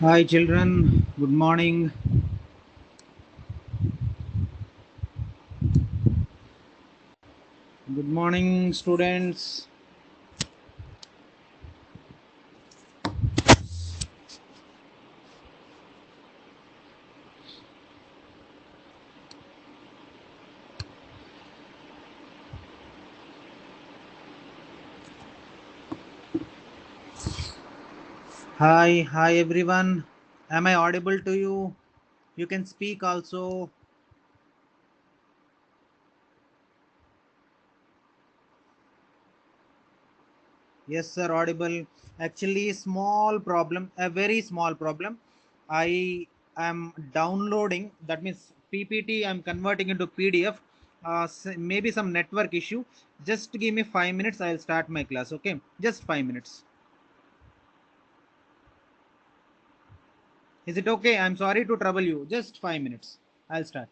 Hi, children. Good morning. Good morning, students. Hi, everyone. Am I audible to you? You can speak also. Yes, sir, audible. Actually, small problem, a very small problem. I am downloading, that means PPT, I'm converting into PDF. Maybe some network issue. Just give me 5 minutes. I'll start my class. Okay, just 5 minutes. Is it okay? I'm sorry to trouble you. Just 5 minutes. I'll start.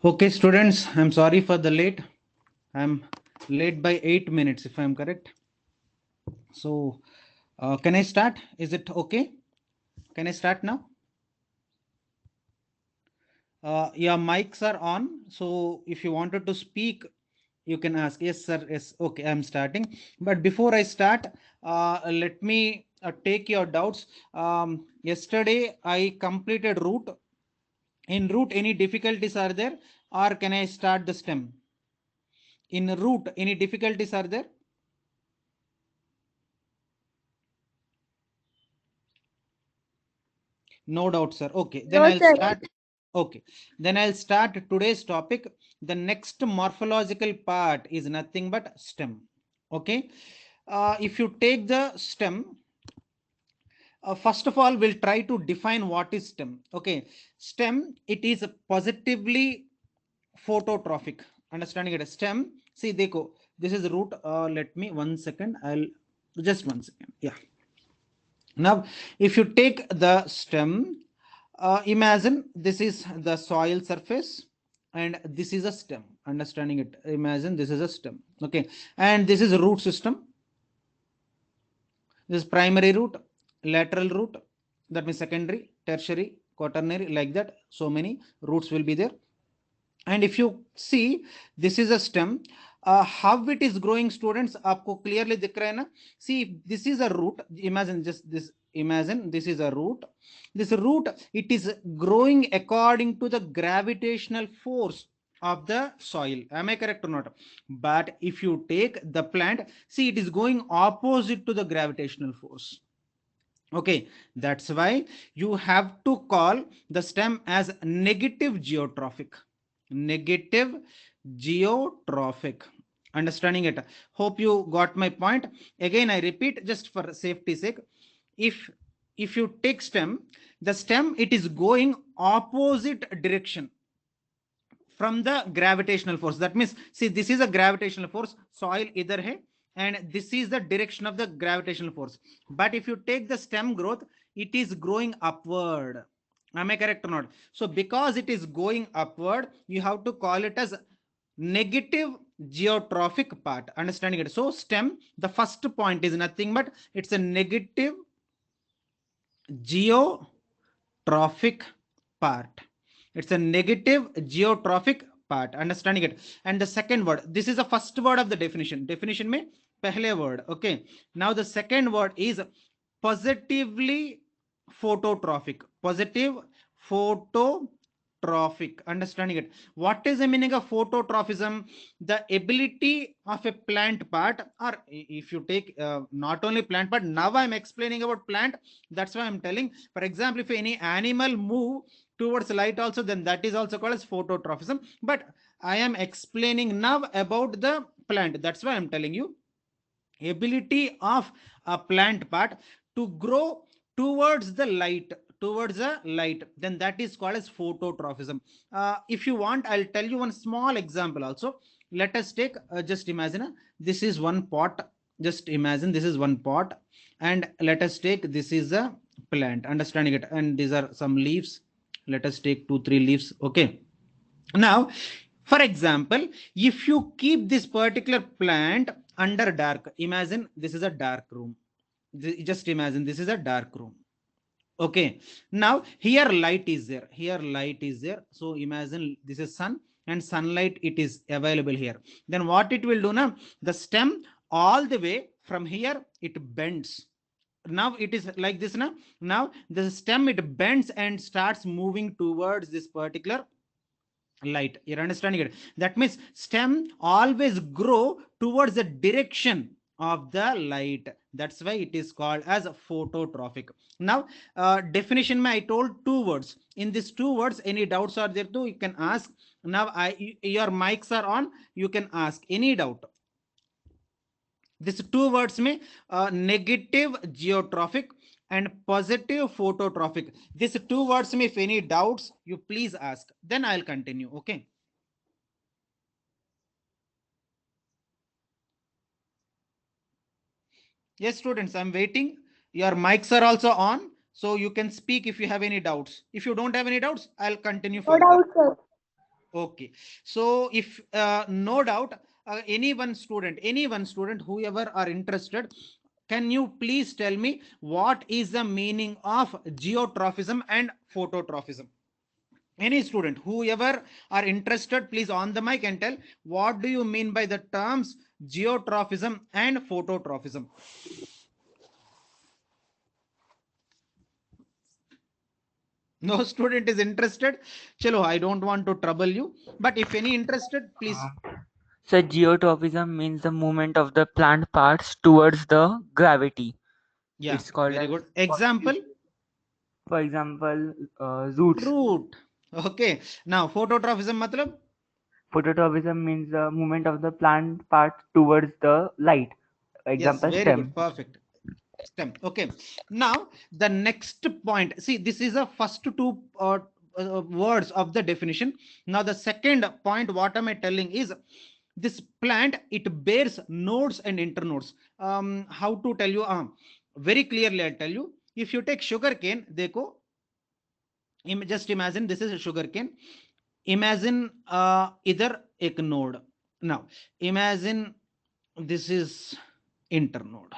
Okay, students, I'm sorry for the late. I'm late by 8 minutes if I'm correct. So, can I start? Is it okay? Can I start now? Your mics are on. So, if you wanted to speak, you can ask. Yes, sir. Yes. Okay, I'm starting. But before I start, let me take your doubts. Yesterday, I completed root. In root, any difficulties are there? Or can I start the stem? In root, any difficulties are there? No doubt, sir. Okay, then No, I'll sir. start. Okay, then I'll start today's topic. The next morphological part is nothing but stem. Okay, if you take the stem, first of all, we'll try to define what is stem. Okay, stem, it is positively phototrophic. Understanding it? Stem. See, dekho, this is root. Let me 1 second. I'll just 1 second. Yeah. Now, if you take the stem, imagine this is the soil surface and this is a stem. Understanding it? Imagine this is a stem. Okay. And this is a root system. This is primary root, lateral root, that means secondary, tertiary, quaternary, like that. So many roots will be there. And if you see, this is a stem. How it is growing, students, आपको clearly दिख रहा है ना? See, this is a root. Imagine just this. Imagine this is a root. This root, it is growing according to the gravitational force of the soil. Am I correct or not? But if you take the plant, see, it is going opposite to the gravitational force. Okay, that's why you have to call the stem as negative geotrophic. Negative geotrophic. Understanding it? Hope you got my point. Again, I repeat just for safety sake. If if you take stem, the stem, it is going opposite direction from the gravitational force. That means, see, this is a gravitational force, soil either hai, and this is the direction of the gravitational force. But if you take the stem growth, it is growing upward. Am I correct or not? So because it is going upward, you have to call it as negative geotrophic part. Understanding it? So stem, the first point is nothing but it's a negative geotrophic part. It's a negative geotrophic part. Understanding it? And the second word, this is the first word of the definition. Definition mein pehle word. Okay. Now the second word is positively phototrophic. Positive phototrophic. Understanding it? What is the meaning of phototrophism? The ability of a plant part, or if you take not only plant part, now I'm explaining about plant. That's why I'm telling. For example, if any animal move towards light also, then that is also called as phototrophism. But I am explaining now about the plant. That's why I'm telling you ability of a plant part to grow towards the light, towards the light, then that is called as phototrophism. If you want, I'll tell you one small example also. Let us take, just imagine, this is one pot. Just imagine this is one pot, and let us take, this is a plant. Understanding it? And these are some leaves. Let us take 2 3 leaves. Okay. Now, for example, if you keep this particular plant under dark, imagine this is a dark room. Just imagine this is a dark room. Okay. Now, here light is there. Here light is there. So imagine this is sun and sunlight, it is available here. Then what it will do now? The stem all the way from here, it bends. Now it is like this now. Now the stem, it bends and starts moving towards this particular light. You're understanding it? That means stem always grow towards the direction of the light. That's why it is called as phototrophic. Now, definition I told 2 words. In these 2 words, any doubts are there too, you can ask. Now your mics are on, you can ask any doubt. These 2 words may negative geotrophic and positive phototrophic. These 2 words may, if any doubts, you please ask. Then I'll continue. Okay. Yes, students, I'm waiting. Your mics are also on, so you can speak if you have any doubts. If you don't have any doubts, I'll continue No further. doubt, sir. Okay. So if no doubt, any one student, whoever are interested, can you please tell me what is the meaning of geotrophism and phototrophism? Any student, whoever are interested, please on the mic and tell what do you mean by the terms geotrophism and phototrophism? No student is interested. Chalo, I don't want to trouble you, but if any interested, please. So geotrophism means the movement of the plant parts towards the gravity. Yeah, It's called very as, good. Example, for example, roots. root. Okay. Now, phototrophism matlab? Phototropism means the movement of the plant part towards the light. Yes, Example, very good. stem. Perfect. Stem. Okay. Now, the next point. See, this is a first two words of the definition. Now, the second point, what am I telling is this plant, it bears nodes and internodes. How to tell you? Very clearly, I'll tell you. If you take sugar cane, देखो, just imagine this is a sugar cane. Imagine इधर एक node. Now imagine this is internode.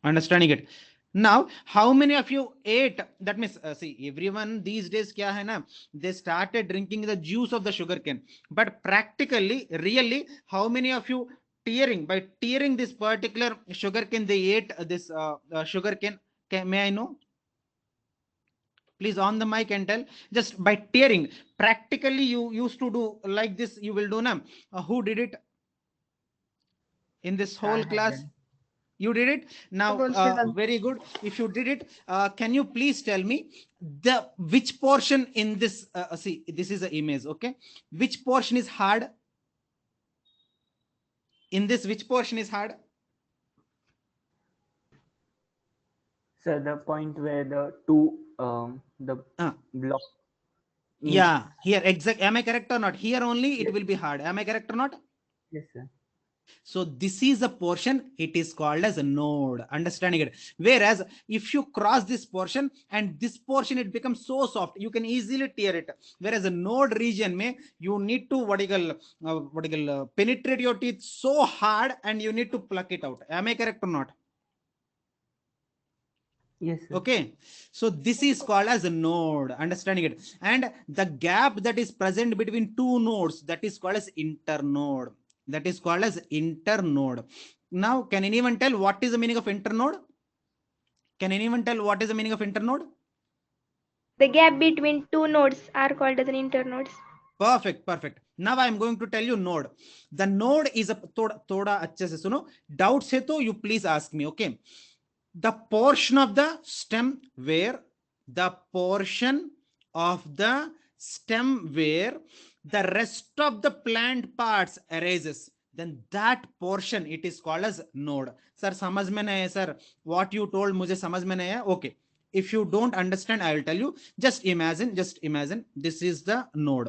Understanding it? Now how many of you ate? That means see, everyone these days kya hai na, they started drinking the juice of the sugar cane, but practically, really, how many of you tearing, by tearing this particular sugar cane, they ate this sugar cane? May I know? Please on the mic and tell. Just by tearing, practically you used to do like this, you will do now. Who did it in this I whole have class? done. You did it. Now very good. If you did it, can you please tell me the which portion in this see, this is the image, okay? Which portion is hard in this? Which portion is hard? So the point where the two the uh, block meet. yeah, here exact. Am I correct or not? Here only it Yes, will be hard. Am I correct or not? yes, sir. So this is a portion, it is called as a node. Understanding it? Whereas if you cross this portion and this portion, it becomes so soft, you can easily tear it. Whereas a node region may, you need to penetrate your teeth so hard and you need to pluck it out. Am I correct or not? Yes, sir. Okay, so this is called as a node. Understanding it? And the gap that is present between two nodes, that is called as internode. That is called as internode. Now can anyone tell what is the meaning of internode? Can anyone tell what is the meaning of internode? The gap between two nodes are called as an internodes. Perfect, perfect. Now I am going to tell you node. The node is a thoda अच्छे से सुनो. Doubts है तो you please ask me. Okay, the portion of the stem where the portion of the stem where the rest of the plant parts arises, then that portion, it is called as node. Sir समझ में नहीं है sir, what you told मुझे समझ में नहीं है. Okay, if you don't understand, I will tell you. Just imagine this is the node.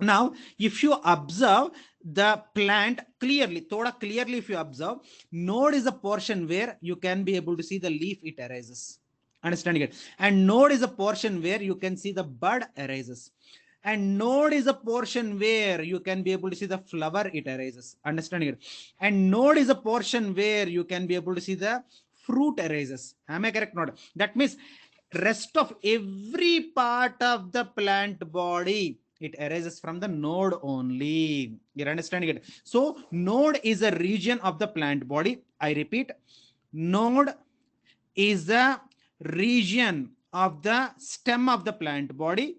Now if you observe the plant clearly, thoda clearly, if you observe, node is a portion where you can be able to see the leaf, it arises. Understanding it? And node is a portion where you can see the bud arises. And node is a portion where you can be able to see the flower, it arises. Understanding it? And node is a portion where you can be able to see the fruit arises. Am I correct? Node. That means rest of every part of the plant body, it arises from the node only. You're understanding it? So node is a region of the plant body. I repeat, node is a region of the stem of the plant body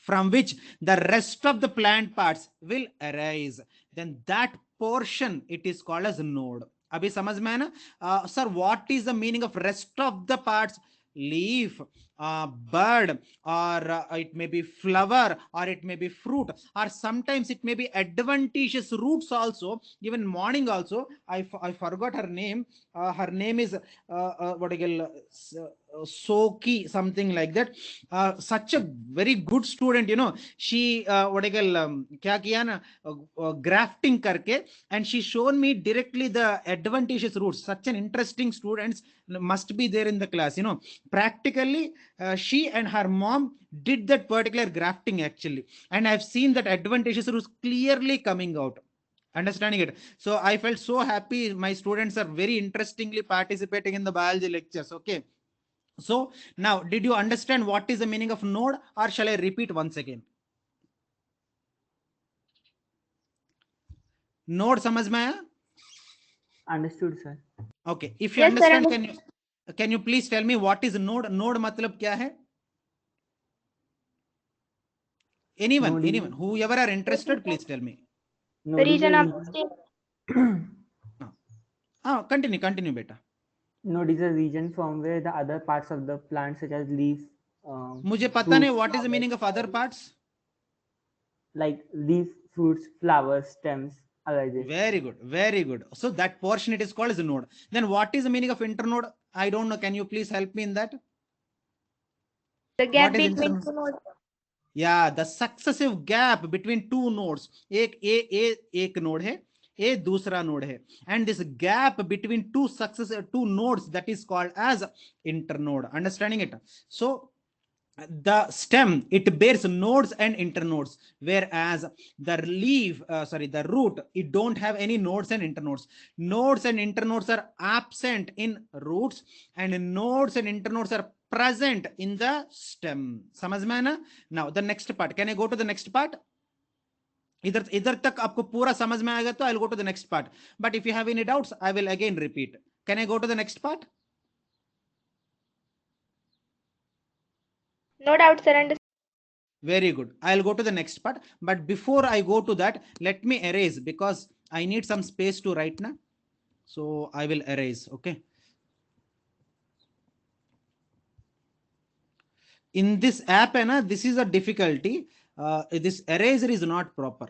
from which the rest of the plant parts will arise. Then that portion, it is called as node. अभी समझ में है ना? Sir, what is the meaning of rest of the parts? Leaf, bud, or it may be flower, or it may be fruit, or sometimes it may be adventitious roots also. Even morning also, I forgot her name. Her name is what I call Soki, something like that. Such a very good student, you know. She what I call क्या किया ना, grafting करके, and she shown me directly the adventitious roots. Such an interesting students must be there in the class, you know. Practically she and her mom did that particular grafting actually, and I've seen that advantageous roots clearly coming out. Understanding it. So I felt so happy. My students are very interestingly participating in the biology lectures. Okay. So now, did you understand what is the meaning of node, or shall I repeat once again? Node समझ में आया? Understood, sir. Okay. If you Yes, sir. understand, can you please tell me what is node? Node मतलब क्या है? Anyone, Node is anyone, whoever are interested, please tell me. The node is region a of region. stem. Continue, beta. Node is a region from where the other parts of the plant, such as leaf, मुझे पता fruits, नहीं what is the flowers, meaning of other parts. like leaf, fruits, flowers, stems, are like this. Very good, very good. So that portion it is called as a node. Then what is the meaning of internode? I don't know. Can you please help me in that? The What gap is between internode? two nodes. Yeah, the successive gap between two nodes. एक node है, ए दूसरा node है, and this gap between two nodes, that is called as internode. Understanding it? So the stem, it bears nodes and internodes, whereas the leaf, the root, it don't have any nodes and internodes. Nodes and internodes are absent in roots, and nodes and internodes are present in the stem. समझ में है ना? Now the next part, can I go to the next part? इधर इधर तक आपको पूरा समझ में आएगा तो I'll go to the next part, but if you have any doubts I will again repeat. Can I go to the next part? No doubt, sir. Understood. Very good. I'll go to the next part. But before I go to that, let me erase, because I need some space to write now. So I will erase. Okay. In this app, this is a difficulty. This eraser is not proper.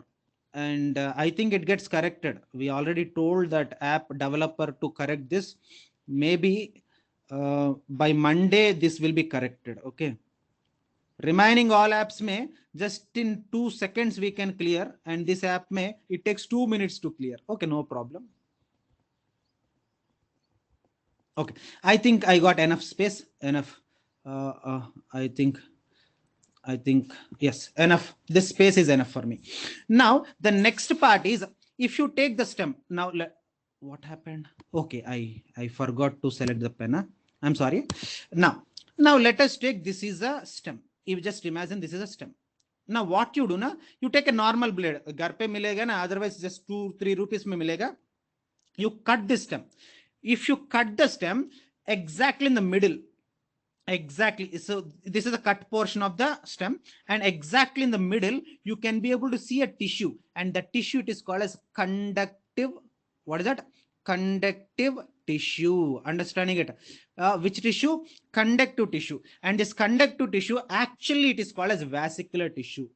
And I think it gets corrected. We already told that app developer to correct this. Maybe by Monday, this will be corrected. Okay. Remaining all apps may just in 2 seconds we can clear, and this app may it takes 2 minutes to clear. Okay, no problem. Okay, I think I got enough space. Enough. I think yes, enough. This space is enough for me. Now the next part is, if you take the stem. Now what happened? Okay, I forgot to select the pen. I'm sorry. Now let us take, this is a stem. You just imagine this is a stem. Now what you do na, you take a normal blade. घर पे मिलेगा ना, otherwise just 2-3 rupees में मिलेगा. You cut this stem. If you cut the stem exactly in the middle, exactly, so this is the cut portion of the stem, and exactly in the middle you can be able to see a tissue, and the tissue it is called as conductive. What is that? Conductive tissue. Understanding it? Which tissue? Conductive tissue. And this conductive tissue actually it is called as vesicular tissue.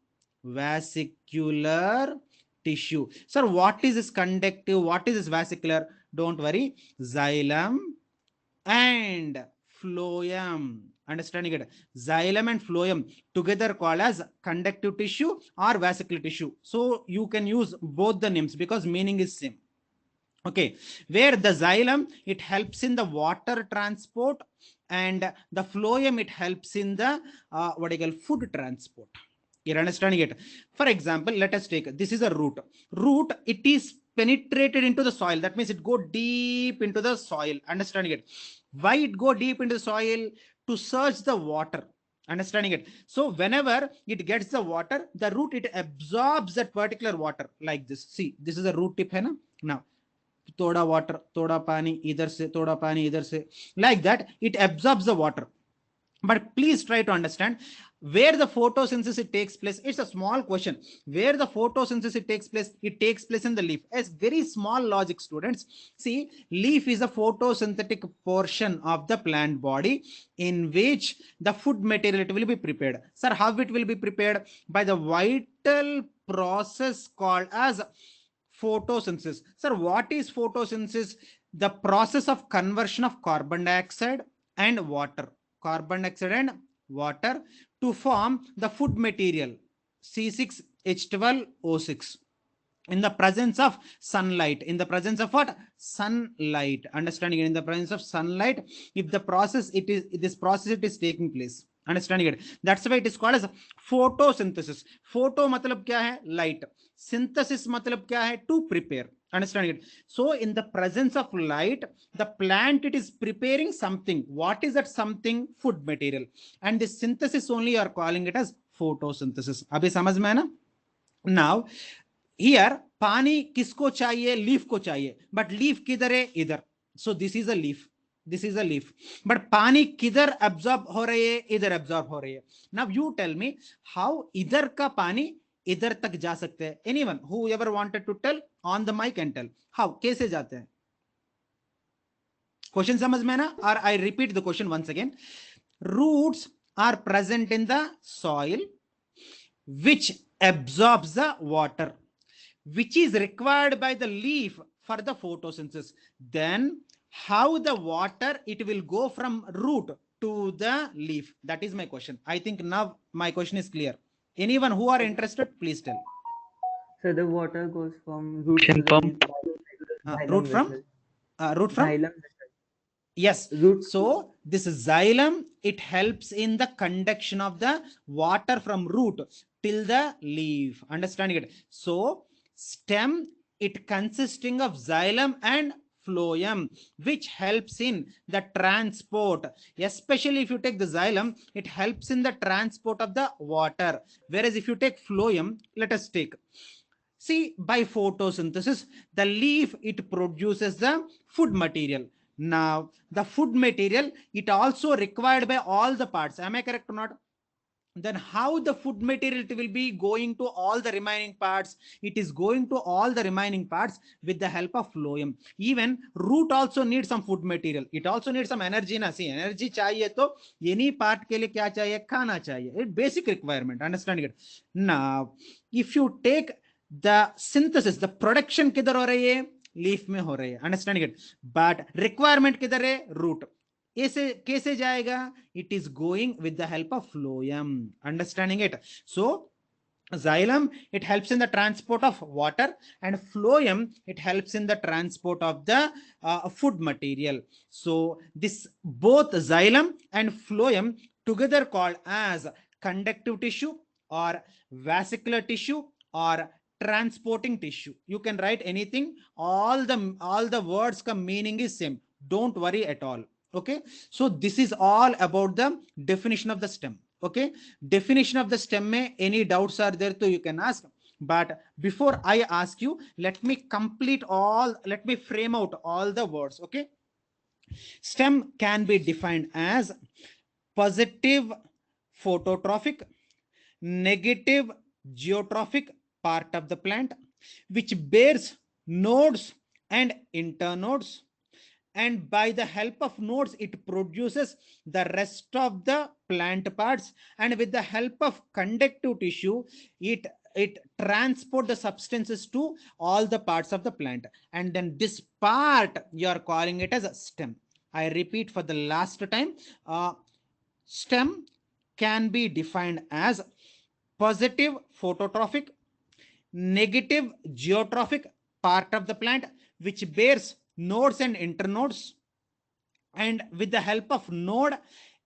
Vesicular tissue. Sir, what is this conductive? What is this vesicular? Don't worry. Xylem and phloem. Understanding it? Xylem and phloem together called as conductive tissue or vesicular tissue. So you can use both the names because meaning is same. Okay, where the xylem it helps in the water transport, and the phloem it helps in the what I call food transport. You're understanding it? For example, let us take, this is a root. Root, it is penetrated into the soil. That means it go deep into the soil. Understanding it? Why it go deep into the soil? To search the water. Understanding it? So whenever it gets the water, the root it absorbs that particular water like this. See, this is a root tip, hai na? Now थोड़ा water, थोड़ा पानी इधर से, थोड़ा पानी इधर से, like that it absorbs the water. But please try to understand where the photosynthesis it takes place. It's a small question. Where the photosynthesis it takes place in the leaf. As very small logic, students. See, leaf is a photosynthetic portion of the plant body in which the food material it will be prepared. Sir, how it will be prepared? By the vital process called as photosynthesis. Sir, what is photosynthesis? The process of conversion of carbon dioxide and water. Carbon dioxide and water to form the food material C6H12O6 in the presence of sunlight. In the presence of what? Sunlight. Understanding it? In the presence of sunlight, if the process it is, this process it is taking place. Understanding it? That's why it is called as photosynthesis. Photo matlab kya hai? Light. Synthesis matlab kya hai? To prepare. Understanding it? So in the presence of light, the plant, it is preparing something. What is that something? Food material. And this synthesis only you are calling it as photosynthesis. Abhi samajh mein hai na? Now here पानी किसको चाहिए? Leaf को चाहिए. But leaf किधर है? इधर. So this is a leaf, this is a leaf, but पानी किधर एब्जॉर्ब हो रही है? इधर एब्जॉर्ब हो रही है. Now you tell me how इधर का पानी इधर तक जा सकते हैं? Anyone who ever wanted to tell on the mic and tell how, कैसे जाते हैं? क्वेश्चन समझ में ना? और I repeat the question once again. Roots are present in the soil which absorbs the water which is required by the leaf for the photosynthesis. Then how the water it will go from root to the leaf? That is my question. I think now my question is clear. Anyone who are interested, please tell. So the water goes from root to the leaf by root from xylem vessel. Yes. Root. So this xylem, it helps in the conduction of the water from root till the leaf. Understanding it? So stem, it consisting of xylem and phloem, which helps in the transport. Especially if you take the xylem, it helps in the transport of the water. Whereas if you take phloem, let us take. See, by photosynthesis, the leaf, it produces the food material. Now, the food material, it also required by all the parts. Am I correct or not? Then how the food material will be going to all the remaining parts? It is going to all the remaining parts with the help of phloem. Even root also needs some food material. It also needs some energy. Na, see, energy chahiye to any part ke liye kya chahiye? Khana chahiye. It's basic requirement. Understanding it? Now, if you take the synthesis, the production किधर हो रही है? Leaf में हो रही है. Understanding it? But requirement किधर है? रूट. ऐसे कैसे जाएगा? It is going with the help of phloem. Understanding it? So xylem, it helps in the transport of water, and phloem, it helps in the transport of the food material. So this both xylem and phloem together called as conductive tissue or vesicular tissue or transporting tissue. You can write anything. All the words ka meaning is same. Don't worry at all. Okay, so this is all about the definition of the stem. Okay, definition of the stem mein any doubts are there, so you can ask. But before I ask you, let me frame out all the words. Okay, stem can be defined as positive phototrophic, negative geotrophic part of the plant which bears nodes and internodes, and by the help of nodes it produces the rest of the plant parts, and with the help of conductive tissue it transport the substances to all the parts of the plant, and then this part you are calling it as a stem. I repeat for the last time. Stem can be defined as positive phototrophic, negative geotrophic part of the plant which bears nodes and internodes, and with the help of node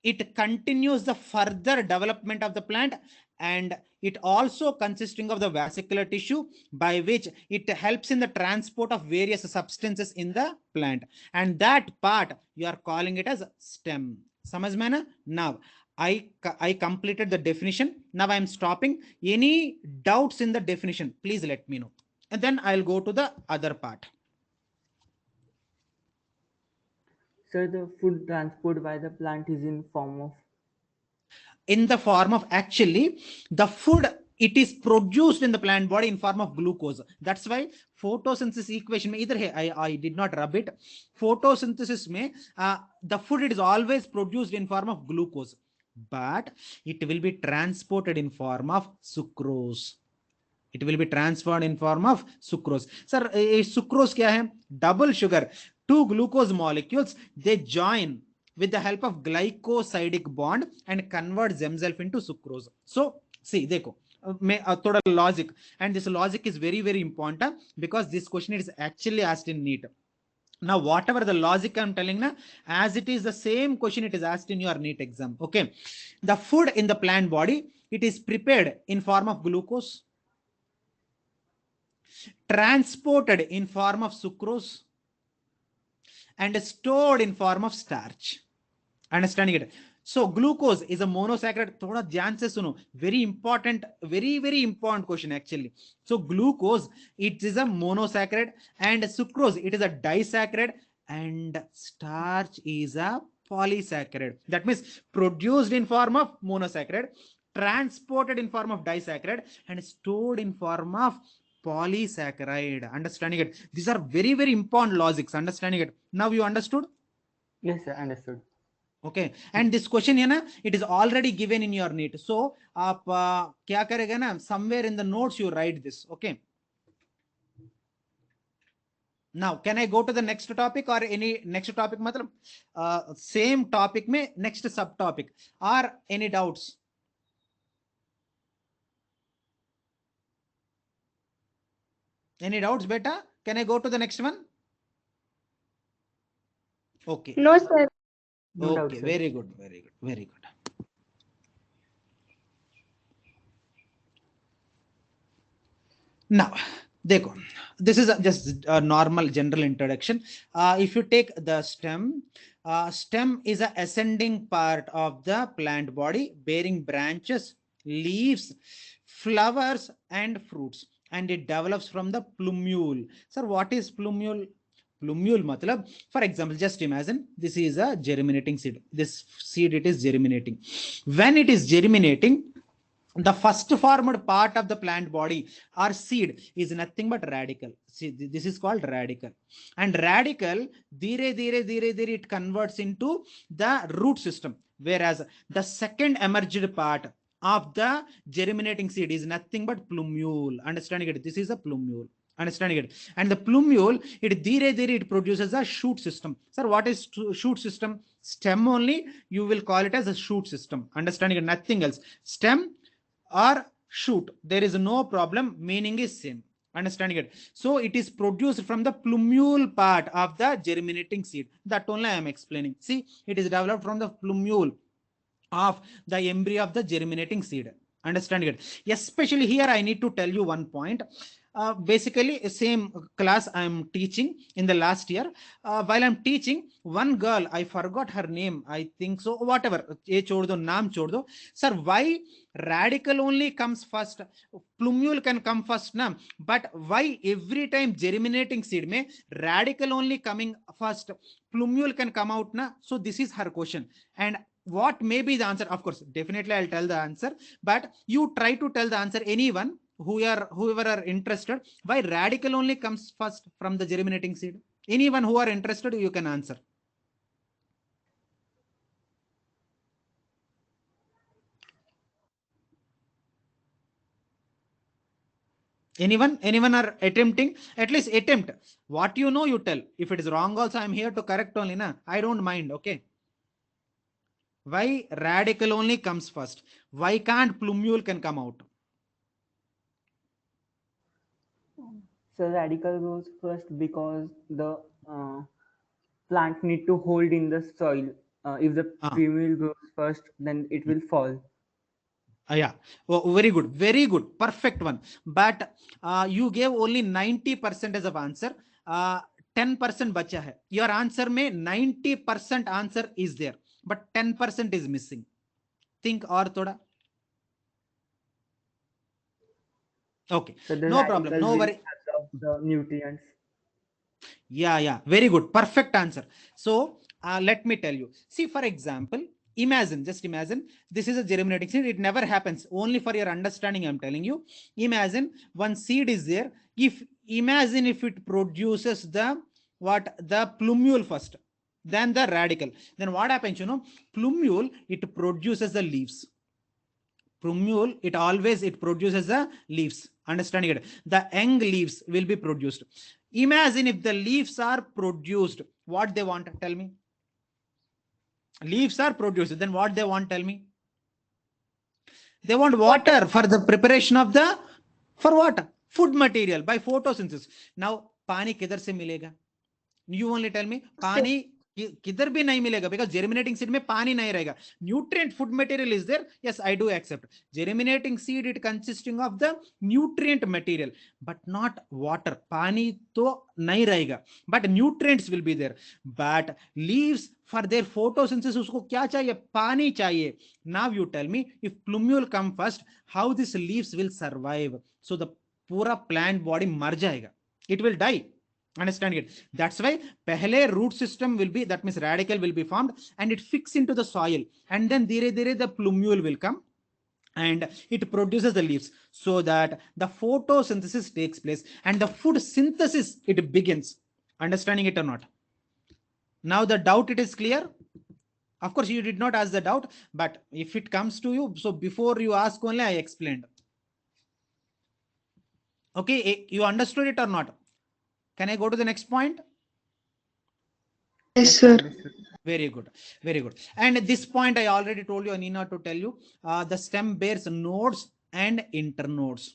it continues the further development of the plant, and it also consisting of the vesicular tissue by which it helps in the transport of various substances in the plant, and that part you are calling it as stem. Samajh mein na? Now I completed the definition. Now I am stopping. Any doubts in the definition, please let me know, and then I'll go to the other part. So the food transport by the plant is in the form of actually the food, it is produced in the plant body in form of glucose. That's why photosynthesis equation mein idhar hai, I did not rub it. Photosynthesis mein the food, it is always produced in form of glucose, but it will be transported in form of sucrose. It will be transferred in form of sucrose. Sir, sucrose kya hai? Double sugar. Two glucose molecules, they join with the help of glycosidic bond and converts themselves into sucrose. So see, dekho, thoda logic, and this logic is very very important because this question is actually asked in Neet. Now, whatever the logic I'm telling now, as it is the same question it is asked in your NEET exam. Okay. The food in the plant body, it is prepared in form of glucose, transported in form of sucrose, and stored in form of starch. Understanding it? So glucose is a monosaccharide. Thoda dhyan se suno. Very important, very important question actually. So glucose, it is a monosaccharide, and sucrose, it is a disaccharide, and starch is a polysaccharide. That means produced in form of monosaccharide, transported in form of disaccharide, and stored in form of polysaccharide. Understanding it? These are very important logics. Understanding it? Now you understood? Yes, sir. Understood. Okay, and this question है ना, it is already given in your NEET. So आप क्या करेगा ना, somewhere in the notes you write this. Okay. Now can I go to the next topic or any next topic? मतलब same topic में next subtopic or any doubts? Any doubts, beta? Can I go to the next one? Okay. No, sir. No doubt, Okay. sir. Very good. Very good. Very good. Now, देखो, this is just a normal general introduction. If you take the stem, stem is a ascending part of the plant body bearing branches, leaves, flowers, and fruits, and it develops from the plumule. Sir, what is plumule? Plumule matlab, for example, just imagine this is a germinating seed. This seed, it is germinating. When it is germinating, the first formed part of the plant body or seed is nothing but radical. See, this is called radical, and radical dire it converts into the root system, whereas the second emerged part of the germinating seed is nothing but plumule. Understanding it? This is a plumule. Understanding it? And the plumule, it dire it produces a shoot system. Sir, what is shoot system? Stem only, you will call it as a shoot system. Understanding it? Nothing else. Stem or shoot, there is no problem, meaning is same. Understanding it? So it is produced from the plumule part of the germinating seed. That only I am explaining. See, it is developed from the plumule of the embryo of the germinating seed. Understanding it? Especially here I need to tell you one point. Basically same class I am teaching in the last year. While I'm teaching, one girl, I forgot her name, I think so, whatever, ye chhod do, naam chhod do. Sir, why radical only comes first, plumule can come first na, but why every time germinating seed mein radical only coming first, plumule can come out na? So this is her question. And what may be the answer? Of course, definitely I'll tell the answer, but you try to tell the answer, anyone whoever are interested, why radical only comes first from the germinating seed. Anyone who are interested, you can answer. Anyone are attempting? At least attempt. What you know, you tell. If it is wrong also, I'm here to correct only na, I don't mind. Okay, why radical only comes first? Why can't plumule can come out? So radical goes first because the plant need to hold in the soil. If the plumule grows first, then it will fall. Yeah, oh, very good, perfect one. But you gave only 90% as of answer. 10% bacha hai. Your answer may 90% answer is there, but 10% is missing. Think or thoda. Okay, So the no problem, radical no will worry. absorb the nutrients. Yeah, very good, perfect answer. So let me tell you. See, for example, just imagine this is a germinating seed. It never happens. Only for your understanding, I'm telling you. Imagine one seed is there. Imagine if it produces the plumule first, then the radical. Then what happens? Plumule, it produces the leaves. Plumule, it produces the leaves. Understanding it? The young leaves will be produced. Imagine if the leaves are produced, what they want? Tell me. Leaves are produced, then what they want? Tell me. They want water for the preparation of the, for what? Food material by photosynthesis. Now, पानी किधर से मिलेगा? You only tell me So, पानी किधर भी नहीं मिलेगा, because germinating seed में पानी नहीं रहेगा. Nutrient food material is there. Yes, I do accept. Germinating seed, it consisting of the nutrient material, but not water. पानी तो नहीं रहेगा, but nutrients will be there. But leaves for their photosynthesis उसको क्या चाहिए? पानी चाहिए. Now you tell me, if plumule come first, how these leaves will survive? So the पूरा plant body मर जाएगा. It will die. Understand it? That's why pehle root system will be, that means radical will be formed and it fix into the soil, and then dire dire the plumule will come and it produces the leaves, so that the photosynthesis takes place and the food synthesis it begins. Understanding it or not? Now the doubt, it is clear. Of course you did not ask the doubt, but if it comes to you, so before you ask only I explained. Okay, you understood it or not? Can I go to the next point? yes, sir. Understood. Very good, very good. And at this point I already told you, I need not to tell you, the stem bears nodes and internodes.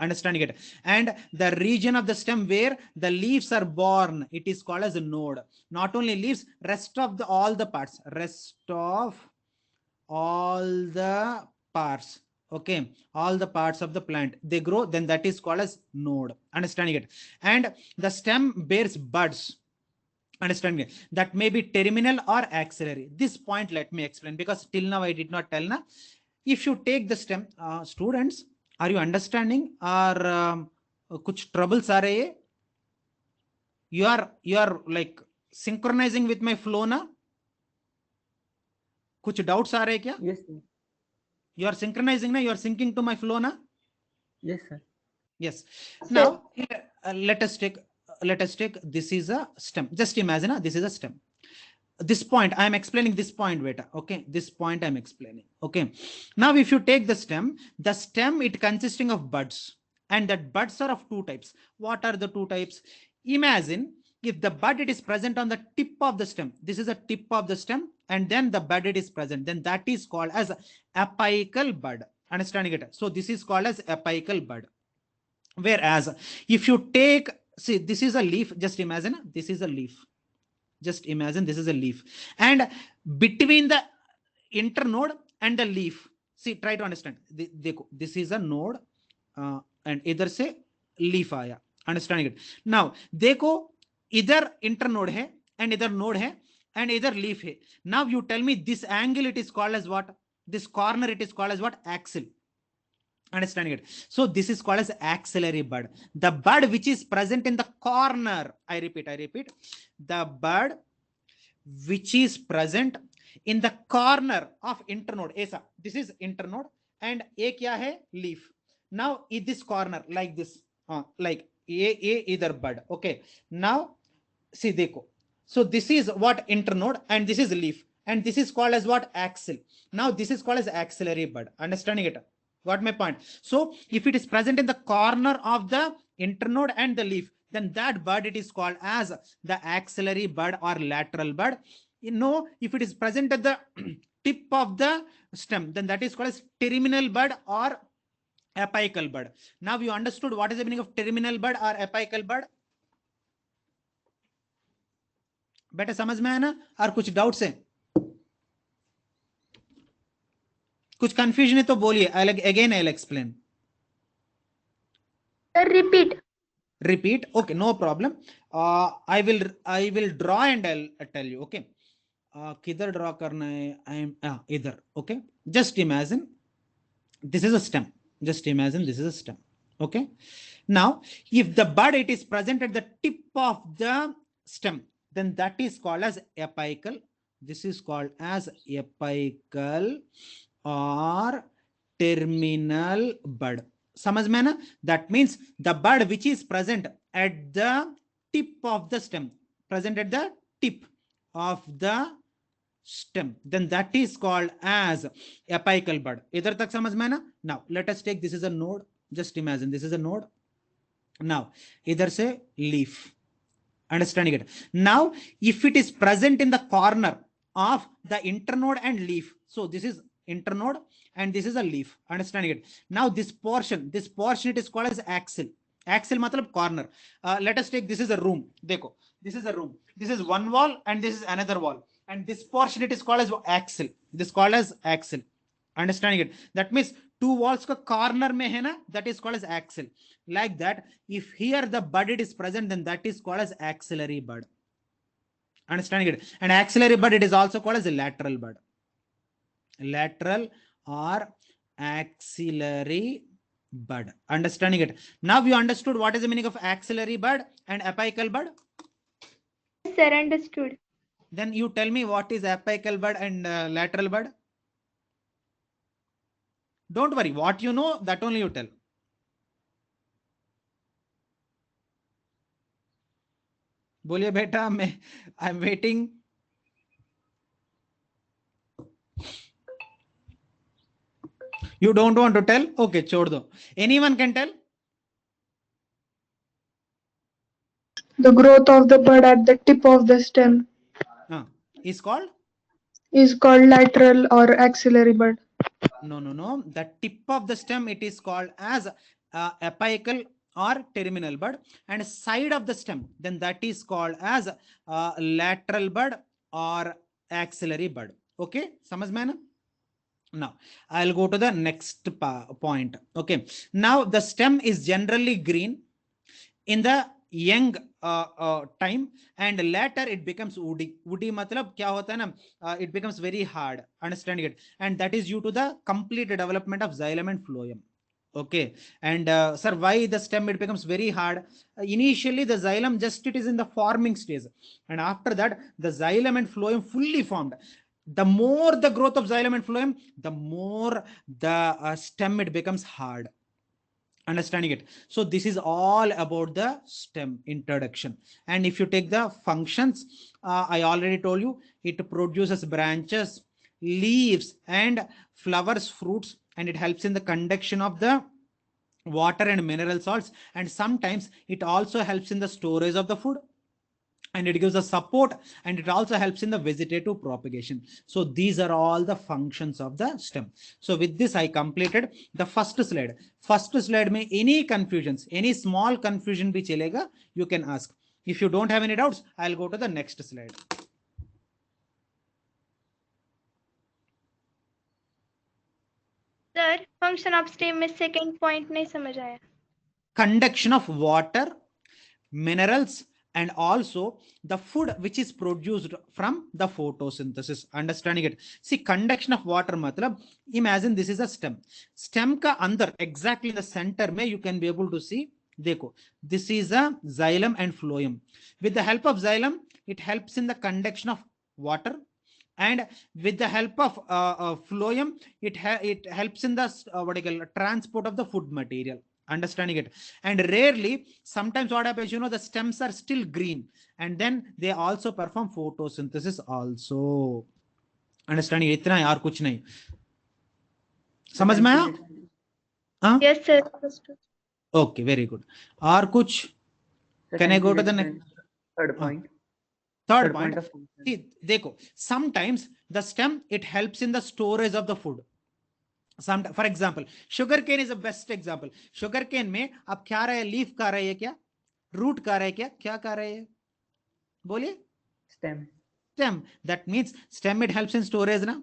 Understanding it? And the region of the stem where the leaves are born, it is called as a node. Not only leaves, rest of the all the parts, rest of all the parts, okay, all the parts of the plant they grow, then that is called as node. Understanding it? And the stem bears buds. Understanding it? That may be terminal or axillary. This point let me explain, because till now I did not tell na. If you take the stem, students, are you understanding, or kuch troubles are rahe? You are like synchronizing with my flow na? Kuch doubts are rahe kya? Yes, sir. You are synchronizing na? You are syncing to my flow na? Yes, sir. Yes. Sir. Now let us take this is a stem. Just imagine this is a stem. This point I am explaining, this point beta, okay, this point I am explaining, okay. Now if you take the stem it consisting of buds, and that buds are of two types. What are the two types? Imagine if the bud it is present on the tip of the stem, this is a tip of the stem, and then the bud it is present, then that is called as apical bud. Understanding it? So this is called as apical bud. Whereas if you take, see, this is a leaf, just imagine this is a leaf, just imagine this is a leaf, and between the internode and the leaf, see, try to understand, this is a node, and idhar se leaf aaya. Understanding it? Now dekho, idhar internode hai and idhar node hai and idhar leaf hai. Now you tell me this angle it is called as what? This corner it is called as what? Axle. Understanding it? So this is called as axillary bud. The bud which is present in the corner, I repeat, the bud which is present in the corner of internode, aisa, this is internode, and a kya hai? Leaf. Now in this corner like this, like a either bud, okay. Now see, dekho, so this is what? Internode, and this is leaf, and this is called as what? Axil. Now this is called as axillary bud. Understanding it? Got my point? So if it is present in the corner of the internode and the leaf, then that bud it is called as the axillary bud or lateral bud. You know, if it is present at the tip of the stem, then that is called as terminal bud or apical bud. Now you understood what is the meaning of terminal bud or apical bud? बेटा समझ में आया ना? और कुछ doubts है? कुछ confusion है तो बोलिए. Again I'll explain. Sir, repeat. Okay, no problem. I will draw and I'll tell you. Okay. किधर ड्रॉ करना है? I am इधर. Okay. Just imagine this is a stem. Just imagine this is a stem. Okay. Now if the bud it is present at the tip of the stem, then that is called as apical. This is called as apical or terminal bud. समझ में ना? That means the bud which is present at the tip of the stem, present at the tip of the stem, then that is called as apical bud. इधर तक समझ में ना? Now let us take, this is a node. Just imagine this is a node. Now इधर से leaf. Understanding it? Now if it is present in the corner of the internode and leaf, so this is internode and this is a leaf. Understanding it? Now this portion it is called as axil. Axil matlab corner. Let us take, this is a room. देखो, This is a room. This is one wall and this is another wall. And this portion it is called as axle. This is called as axle. Understanding it? That means two walls ka corner mein hai na, that is called as axle. Like that, if here the bud it is present, then that is called as axillary bud. Understanding it? And axillary bud it is also called as a lateral bud. Lateral or axillary bud. Understanding it? Now you understood what is the meaning of axillary bud and apical bud? Yes, sir, understood. Then you tell me what is apical bud and lateral bud. Don't worry, what you know that only you tell. बोलिए बेटा, मैं I am waiting. You don't want to tell? Okay, छोड़ दो. Anyone can tell? The growth of the bud at the tip of the stem Is called? is called lateral or axillary bud. No. The tip of the stem it is called as apical or terminal bud, and side of the stem then that is called as lateral bud or axillary bud. Okay, समझ में है ना? Now I'll go to the next point. Okay, now the stem is generally green in the young time, and later it becomes woody. Woody matlab kya hota hai na, it becomes very hard. Understanding it? And that is due to the complete development of xylem and phloem. Okay, and sir, why the stem it becomes very hard? Initially the xylem just it is in the forming stage, and after that the xylem and phloem fully formed. The more the growth of xylem and phloem, the more the stem it becomes hard. Understanding it? So this is all about the stem introduction. And if you take the functions, I already told you it produces branches, leaves and flowers, fruits, and it helps in the conduction of the water and mineral salts, and sometimes it also helps in the storage of the food, and it gives a support, and it also helps in the vegetative propagation. So these are all the functions of the stem. So with this I completed the first slide. First slide mein any confusions, any small confusion bhi chalega, you can ask. If you don't have any doubts, I'll go to the next slide. Sir function of stem में second point नहीं समझ आया. Conduction of water, minerals and also the food which is produced from the photosynthesis. Understanding it? See, conduction of water matlab, imagine this is a stem. Stem ka andar exactly in the center mein you can be able to see, dekho, this is a xylem and phloem. With the help of xylem it helps in the conduction of water, and with the help of phloem it helps in the what do you call, transport of the food material. Understanding it? And rarely sometimes what happens, you know, the stems are still green, and then they also perform photosynthesis also. Understanding? इतना है, और कुछ नहीं. समझ में आया? हाँ? Yes sir. Okay, very good. और कुछ? Can I go to the next? Third point. Third point. See, देखो, sometimes the stem it helps in the storage of the food. Some, for example, sugar cane is the best example. Sugar cane में आप क्या रहे हैं? Leaf खा रहे हैं क्या? रूट खा रहे हैं क्या? क्या खा रहे हैं? बोलिए. Stem. Stem. That means stem it helps in storage ना,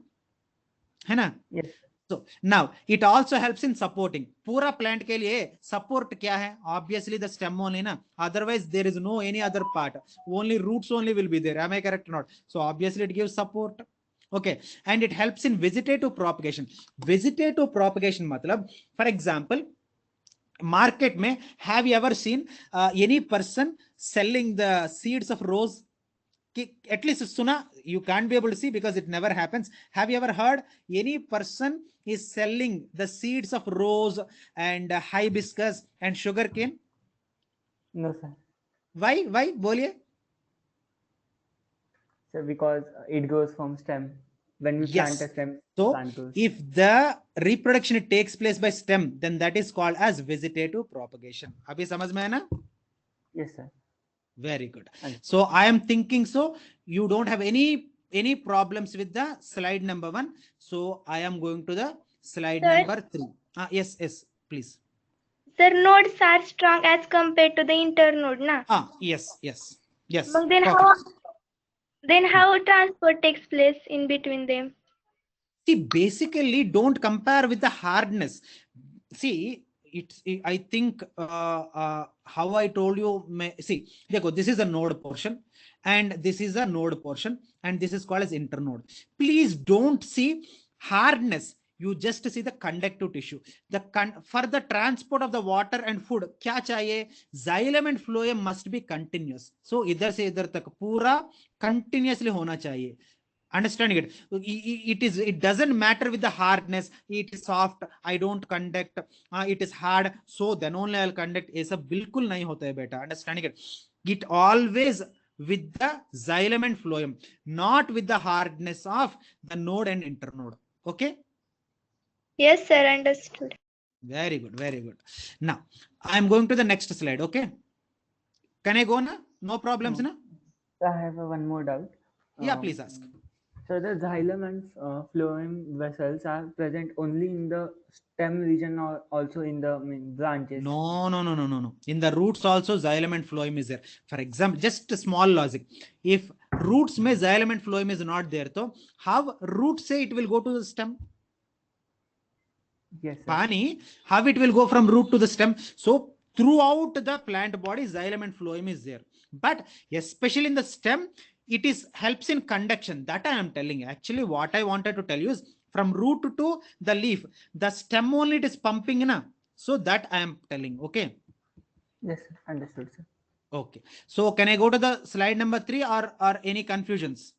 है ना? Yes. So now it also helps in supporting. पूरा plant के लिए support क्या है? Obviously the stem only ना. Otherwise there is no any other part. Only roots only will be there. Am I correct or not? So obviously it gives support. Okay, and it helps in vegetative propagation. Vegetative propagation matlab, for example, market mein have you ever seen any person selling the seeds of rose? At least suna, you can't be able to see because it never happens. Have you ever heard any person is selling the seeds of rose and hibiscus and sugar cane? No, sir. Why boliye? So because it grows from stem. When we plant a stem, so plant grows. if the reproduction it takes place by stem, then that is called as vegetative propagation. Abhi samajh mein hai na? Yes, sir. Very good. So I am thinking so you don't have any problems with the slide number 1. So I am going to the slide number 3. Yes, please. Sir, nodes are strong as compared to the internode, na? Yes. Yes, Then perfect. how transport takes place in between them? See, basically, don't compare with the hardness. See, I think how I told you. See, this is a node portion, and this is a node portion, and this is called as internode. Please don't see hardness. You just see the conductive tissue. For the transport of the water and food, क्या चाहिए? Xylem and phloem must be continuous. So इधर से इधर तक पूरा continuously होना चाहिए. Understanding it, it doesn't matter with the hardness. It is soft, I don't conduct. It is hard, so then only I'll conduct. ऐसा बिल्कुल नहीं होता है बेटा. Understanding it, it always with the xylem and phloem, not with the hardness of the node and internode. Okay. Yes, sir, understood. Very good, very good. Now I'm going to the next slide. Okay, can I go now? No problems Oh, now? so I have one more doubt. Yeah, please ask. So the xylem and phloem vessels are present only in the stem region or also in the branches? No, no, no, no, no, no. In the roots also xylem and phloem is there. For example, just a small logic. If roots में xylem and phloem is not there, so how roots say it will go to the stem? Yes, sir. Pani, how it will go from root to the stem? So throughout the plant body, xylem and phloem is there. But especially in the stem, it is helps in conduction. That I am telling you. Actually, what I wanted to tell you is from root to the leaf, the stem only it is pumping in. So that I am telling. Okay. Yes, sir. Understood, sir. Okay. So can I go to the slide number 3 or any confusions?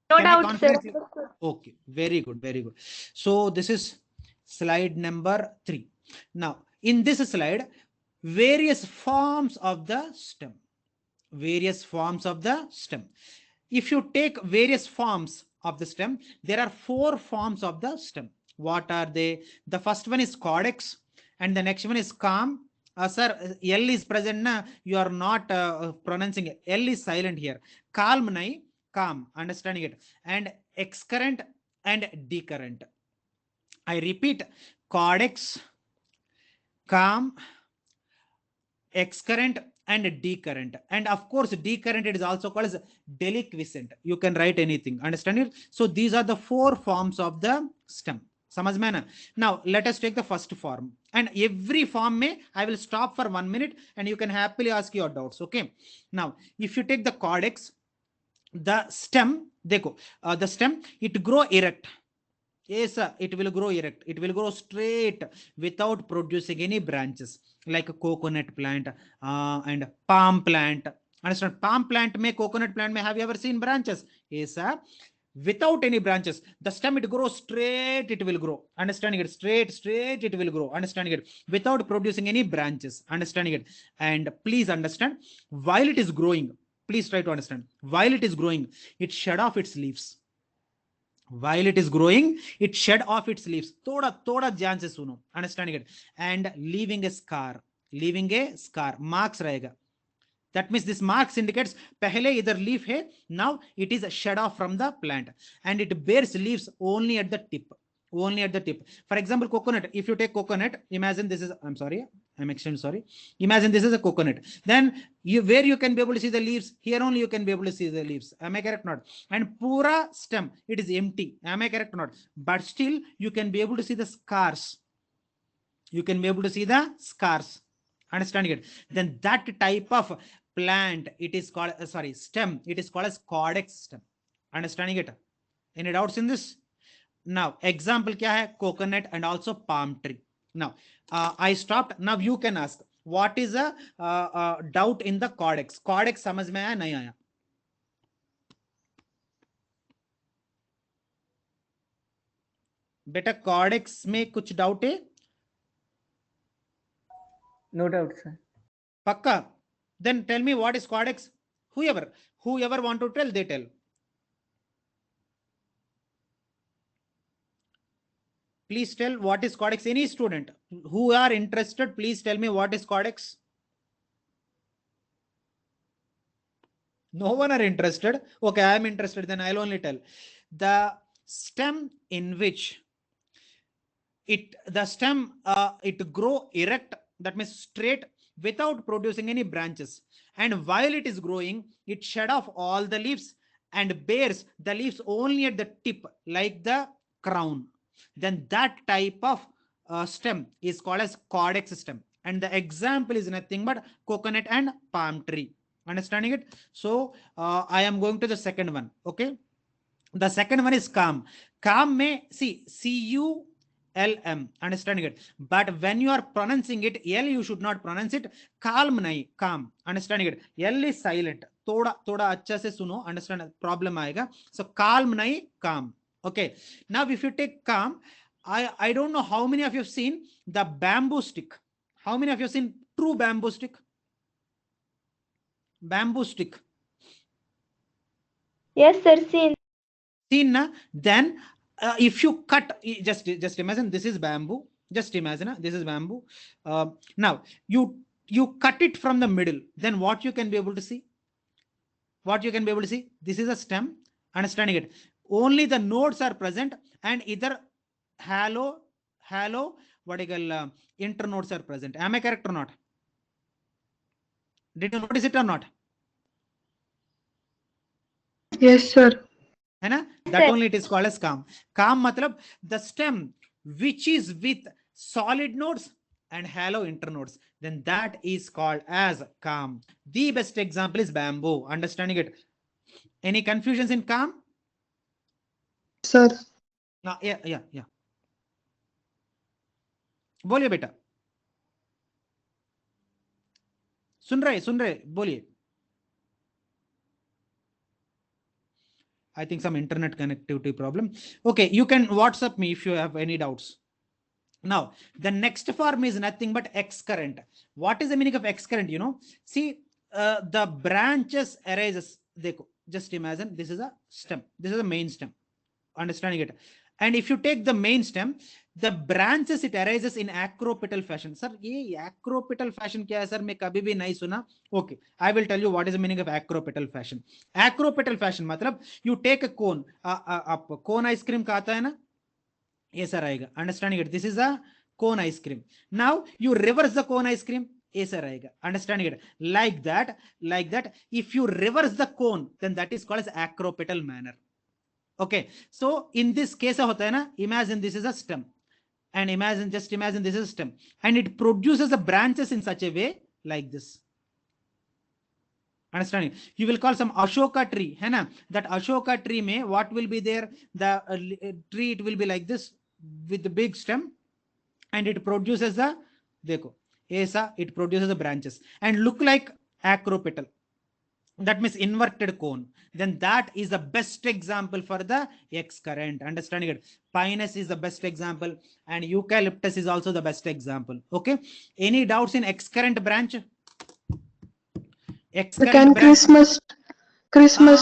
No Can I doubt, sir. confidently? Okay. Very good. Very good. So this is slide number 3. Now in this slide, various forms of the stem. Various forms of the stem. If you take various forms of the stem, there are 4 forms of the stem. What are they? The first one is caudex, and the next one is calm. Sir, L is present na, you are not pronouncing it. L is silent here. Calm nai, calm, understanding it. And excurrent and decurrent. I repeat, caudex, calm, excurrent and decurrent. And of course, decurrent it is also called as deliquescent. You can write anything. Understand it? So these are the 4 forms of the stem. समझ में ना? Now let us take the first form, and every form may I will stop for 1 minute and you can happily ask your doubts. Okay. Now if you take the caudex, the stem, देखो, the stem it grow erect. Yes, it will grow erect. It will grow straight without producing any branches, like a coconut plant and palm plant. Understand? Palm plant may, coconut plant may. Have you ever seen branches? Yes, without any branches. The stem it grows straight. It will grow. Understanding it? Straight, straight. It will grow. Understanding it? Without producing any branches. Understanding it? And please understand, while it is growing, please try to understand. While it is growing, it shed off its leaves. While it is growing, it shed off its leaves. Thoda thoda ध्यान से सुनो. Understanding it? And leaving a scar. Leaving a scar. Marks रहेगा. That means this marks indicates पहले इधर leaf है. Now it is shed off from the plant, and it bears leaves only at the tip. Only at the tip. For example, coconut. If you take coconut, imagine this is. I'm sorry. I'm extremely sorry. Imagine this is a coconut. Then where you can be able to see the leaves, here only you can be able to see the leaves. Am I correct or not? And pura stem, it is empty. Am I correct or not? But still you can be able to see the scars. You can be able to see the scars. Understanding it? Then that type of plant, it is called stem. It is called as caudex stem. Understanding it? Any doubts in this? Now example क्या है? Coconut and also palm tree. Now I stopped. Now you can ask, what is a doubt in the caudex? Caudex समझ में आया नहीं आया? बेटा caudex में कुछ doubt है? No doubt, sir. पक्का? Then tell me what is caudex? Whoever want to tell, they tell. Please tell what is caudex. Any student who are interested, please tell me what is caudex. No one are interested. Okay, I am interested. Then I'll only tell. The stem in which the stem it grow erect. That means straight without producing any branches. And while it is growing, it shed off all the leaves and bears the leaves only at the tip, like the crown. Then that type of stem is called as cordex stem. And the example is nothing but coconut and palm tree. Understanding it? So I am going to the second one. Okay. The second one is calm. Calm may see CULM. Understanding it? But when you are pronouncing it, L you should not pronounce it. Calm nahi. Calm. Understanding it? L is silent. थोड़ा थोड़ा अच्छा से सुनो. Understand? Problem आएगा. So calm nahi. Calm. Okay. Now if you take calm, I don't know how many of you have seen the bamboo stick. How many of you have seen true bamboo stick? Bamboo stick. Yes, sir. Seen. Seen na? Then if you cut, just imagine this is bamboo. Just imagine this is bamboo. Now you cut it from the middle. Then what you can be able to see? What you can be able to see? This is a stem. Understanding it? Only the nodes are present, and either halo, what you call internodes are present. Am I correct or not? Did you notice it or not? Yes, sir. है ना? Yes, That sir. only it is called as calm. Calm matlab the stem which is with solid nodes and hollow internodes, then that is called as calm. The best example is bamboo. Understanding it? Any confusions in calm? Sir. No, yeah. बोलिए बेटा. सुन रहे बोलिए. I think some internet connectivity problem. Okay, you can WhatsApp me if you have any doubts. Now, the next form is nothing but excurrent. What is the meaning of excurrent? You know, see, the branches arises. Just imagine this is a stem. This is a main stem. Understanding it? And if you take the main stem, the branches it arises in acropetal fashion. Sir, ये acropetal fashion क्या है? Sir, मैं कभी भी नहीं सुना. Okay, I will tell you what is the meaning of acropetal fashion. Acropetal fashion मतलब you take a cone. आप cone ice cream खाता है ना? ऐसा रहेगा. Understanding it? This is a cone ice cream. Now you reverse the cone ice cream. ऐसा रहेगा. Understanding it? Like that. If you reverse the cone, then that is called as acropetal manner. Okay, so in this case होता है ना, imagine this is a stem, and just imagine this is a stem, and it produces the branches in such a way like this. Understanding? You will call some Ashoka tree, है ना? That Ashoka tree may what will be there? The tree it will be like this with the big stem, and it produces the देखो ऐसा it produces the branches and look like acropetal. That means inverted cone. Then that is the best example for the excurrent. Understanding it? Pinus is the best example, and eucalyptus is also the best example. Okay. Any doubts in excurrent branch? Can Christmas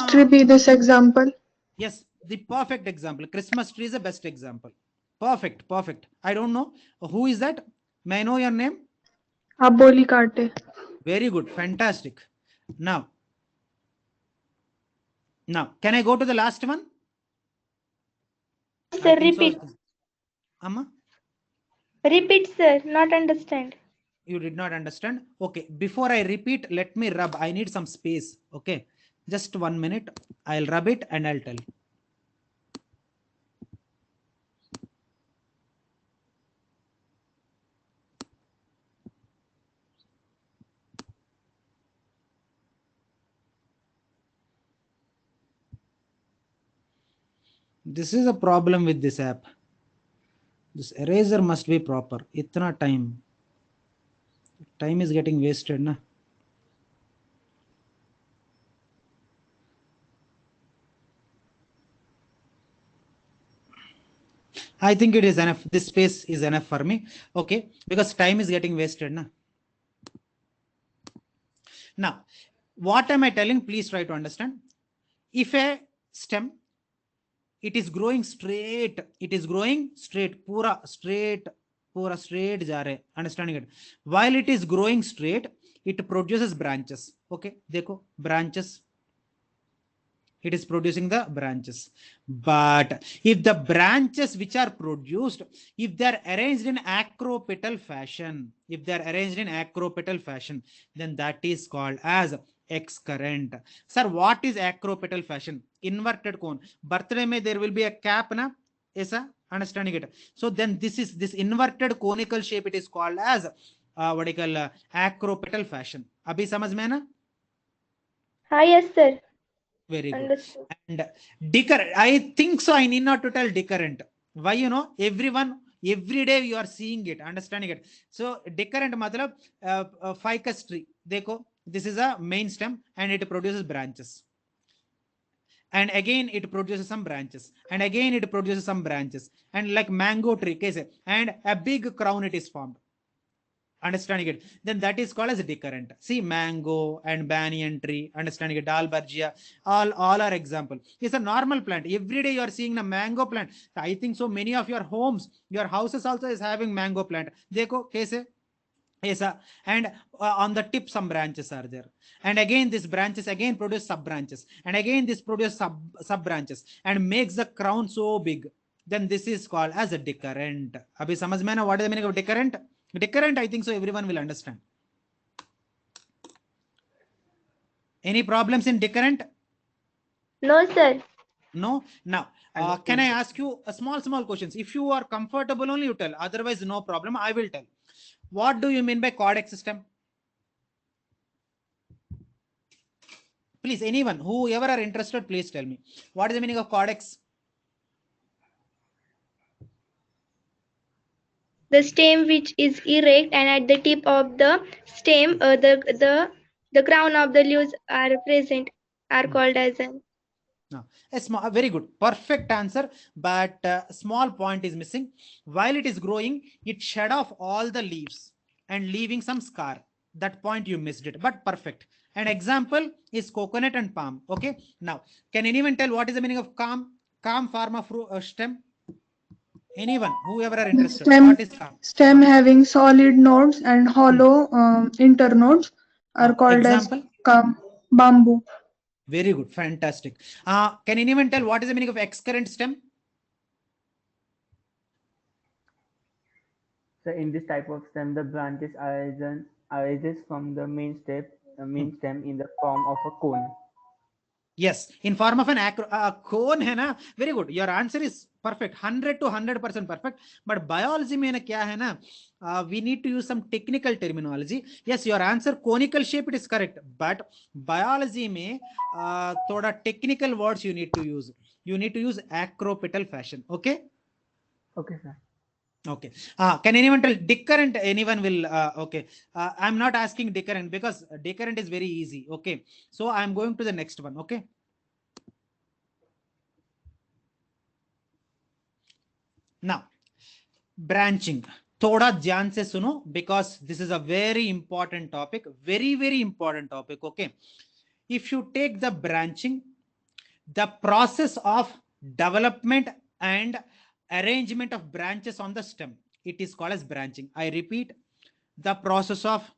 tree be this example? Yes, the perfect example. Christmas tree is the best example. Perfect. I don't know who is that. May I know your name? Aboli Kate. Very good. Fantastic. Now, can I go to the last one? Sir, repeat. So. Amma? Repeat, sir. Not understand. You did not understand? Okay. Before I repeat, let me rub. I need some space. Okay. Just 1 minute. I'll rub it and I'll tell. This is a problem with this app. This eraser must be proper. Itna time. Time is getting wasted, na? I think it is enough. This space is enough for me. Okay. Because time is getting wasted, na? Now, what am I telling? Please try to understand. If a stem, it is growing straight. Pura straight जा रहे. Understanding it? While it is growing straight, it produces branches. Okay, देखो branches. It is producing the branches. But if the branches which are produced, if they are arranged in acropetal fashion, then that is called as X current. Sir, what is acropetal fashion? Inverted cone. Birthday may there will be a cap, na? Yes, sir? Understanding it. So then this inverted conical shape, it is called as what do you call acropetal fashion. Abhi samajh mein na? Yes, sir. Very good. Understood. And decurrent, I think so. I need not to tell decurrent. Why? You know, everyone, every day you are seeing it, understanding it. So decurrent matlab ficus tree. Dekho, this is a main stem and it produces branches. And again it produces some branches. And again it produces some branches. And like mango tree, case, and a big crown it is formed. Understanding it, then that is called as decurrent. See, mango and banyan tree, understanding it, dalbergia, all are example. It's a normal plant. Every day you are seeing a mango plant. I think so many of your homes, your houses also is having mango plant. Dekho, case, yes, and on the tip some branches are there, and again these branches again produce sub branches, and again this produce sub branches and makes the crown so big. Then this is called as a decurrent. Abhi samajh mein na what is the meaning of decurrent? Decurrent, I think so everyone will understand. Any problems in decurrent? No, sir. No. Now can I ask you a small questions? If you are comfortable only you tell, otherwise no problem, I will tell. What do you mean by codex system? Please, anyone, whoever are interested, please tell me. What is the meaning of codex? The stem which is erect, and at the tip of the stem, the crown of the leaves are present, are called as an. No. A very good, perfect answer. But small point is missing. While it is growing, it shed off all the leaves and leaving some scar. That point you missed it, but perfect. An example is coconut and palm. Okay. Now, can anyone tell what is the meaning of calm form of stem? Anyone, whoever are The interested, stem what is calm? stem having solid nodes and hollow internodes are called as Example. bamboo. Very good, fantastic. Can anyone tell what is the meaning of excurrent stem? So in this type of stem, the branches arises from the main stem in the form of a cone. Yes, in form of an cone है ना. Very good, your answer is perfect, 100 to 100% perfect. But biology में ना क्या है ना, we need to use some technical terminology. Yes, your answer conical shape it is correct, but biology में थोड़ा technical words you need to use. You need to use acropetal fashion. Okay. Okay, sir. Okay. Can anyone tell decurrent? Anyone will? Okay. I'm not asking decurrent because decurrent is very easy. Okay. So I'm going to the next one. Okay. Now, branching. थोड़ा ध्यान से सुनो because this is a very important topic. Very important topic. Okay. If you take the branching, the process of development and arrangement of branches on the stem, it is called as branching. I repeat, the process of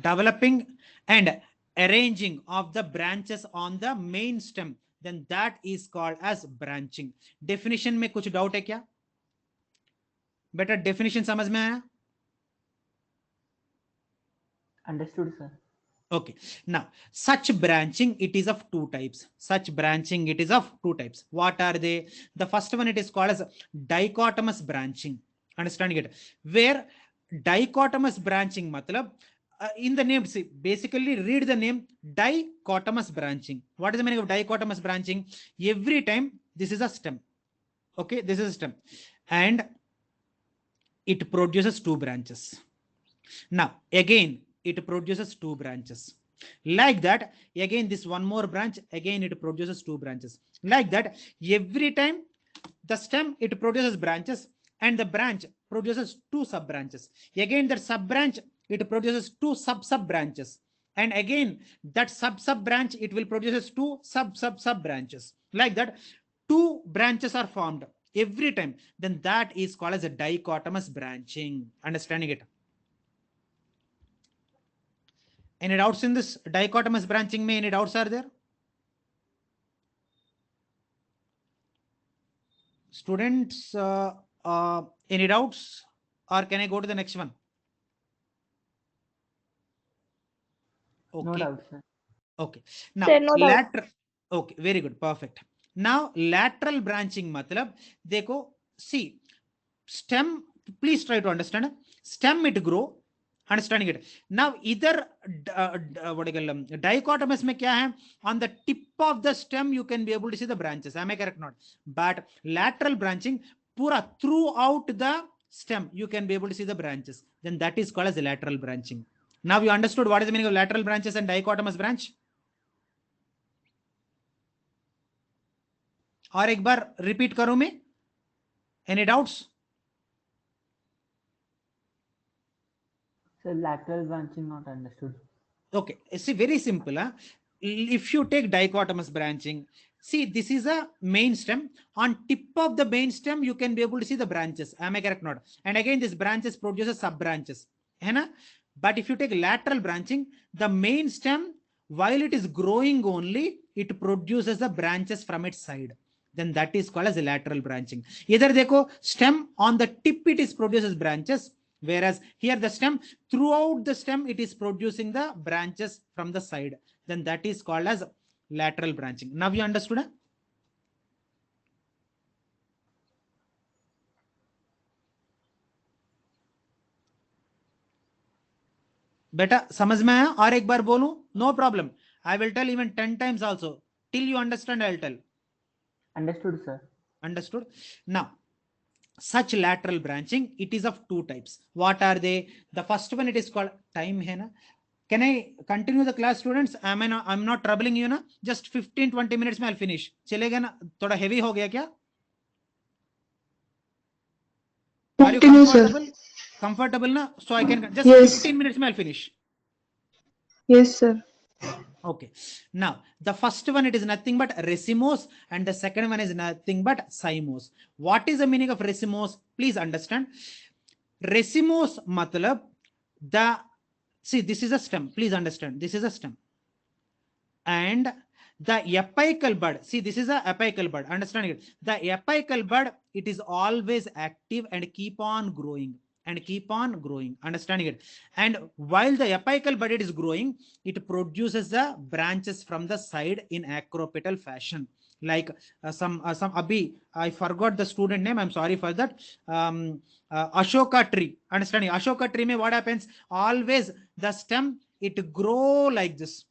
developing and arranging of the branches on the main stem, then that is called as branching. Definition में कुछ doubt है क्या? बेटा definition समझ में आया? Understood, sir. Okay. Now, such branching, it is of two types. Such branching, it is of two types. What are they? The first one, it is called as dichotomous branching. Understanding it? Where dichotomous branching, matlab, in the name, see, basically read the name dichotomous branching. What is the meaning of dichotomous branching? Every time, this is a stem. Okay, this is a stem. And it produces two branches. Now, again, it produces two branches. Like that, again, this one more branch, again, it produces two branches. Like that, every time the stem, it produces branches, and the branch produces two sub branches. Again, that sub branch, it produces two sub branches. And again, that sub branch, it will produces two sub branches. Like that, two branches are formed every time. Then that is called as a dichotomous branching. Understanding it? Any doubts in this dichotomous branching? May any doubts are there? Students, any doubts, or can I go to the next one? No Okay. doubt, sir. Okay. Now Sir, no doubt. lateral. Okay, very good, perfect. Now lateral branching matlab देखो, see, stem, please try to understand. Stem it grow, understanding it. Now either what do you call them, dichotomous में क्या है? On the tip of the stem you can be able to see the branches. Am I correct? Not. But lateral branching पूरा throughout the stem you can be able to see the branches. Then that is called as lateral branching. Now you understood what is the meaning of lateral branches and dichotomous branch? और एक बार repeat करूं मैं, any doubts? So lateral branching not understood. Okay, see, very simple. Huh? If you take dichotomous branching, see, this is a main stem. On tip of the main stem you can be able to see the branches. Am I correct? Not. And again this branches produces sub branches, है ना? But if you take lateral branching, the main stem, while it is growing only, it produces the branches from its side. Then that is called as a lateral branching. Either देखो, stem on the tip it is produces branches, whereas here the stem, throughout the stem it is producing the branches from the side. Then that is called as lateral branching. Now you understood? बेटा समझ में आया? और एक बार बोलूं? No problem. I will tell even 10 times also. Till you understand, I'll tell. Understood, sir. Understood? Now, such lateral branching, it is of two types. What are they? The first one, it is called time hai na? Can I continue the class, students? I'm not troubling you na? Just 15-20 minutes में I'll finish. चलेगा ना? थोड़ा heavy हो गया क्या? Are you Continue, sir. comfortable? Comfortable na? So I can just Yes. 15 minutes में I'll finish. Yes, sir. Okay. Now, the first one, it is nothing but racemose, and the second one is nothing but cymose. What is the meaning of racemose? Please understand. Racemose matlab the, see, this is a stem. Please understand. This is a stem. And the apical bud, see, this is a apical bud. Understanding it? The apical bud, it is always active and keep on growing. And keep on growing, understanding it. And while the apical bud is growing, it produces the branches from the side in acropetal fashion. Like some abhi, I forgot the student name, I'm sorry for that. Ashoka tree, understanding? Ashoka tree mein what happens? Always the stem, it grow like this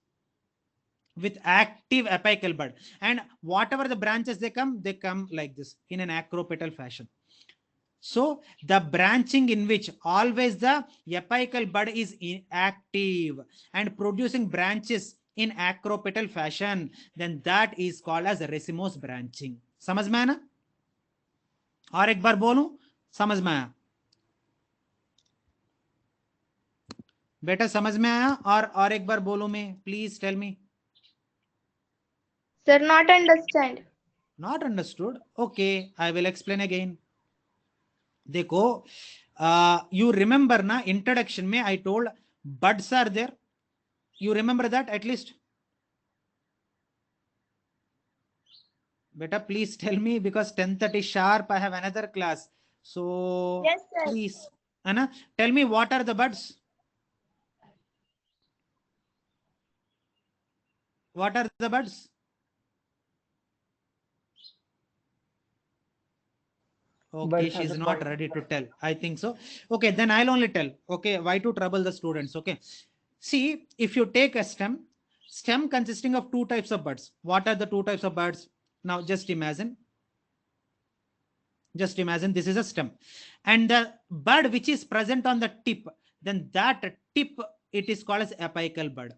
with active apical bud, and whatever the branches they come like this in an acropetal fashion. So the branching in which always the apical bud is inactive and producing branches in acropetal fashion, then that is called as racemose branching. समझ में आया ना? और एक बार बोलूं, समझ में आया? बेटा समझ में आया? और एक बार बोलूं मैं, please tell me. Sir, not understand. Not understood? Okay, I will explain again. देखो, you remember na introduction में I told buds are there. You remember that at least? Beta, please tell me, because 10:30 sharp I have another class. So Yes, sir. please, Anna, tell me what are the buds? What are the buds? Okay, she is not ready to tell. I think so. Okay, then I'll only tell. Okay, why to trouble the students? Okay, see, if you take a stem consisting of two types of buds. What are the two types of buds? Now just imagine this is a stem, and the bud which is present on the tip, then that tip, it is called as apical bud.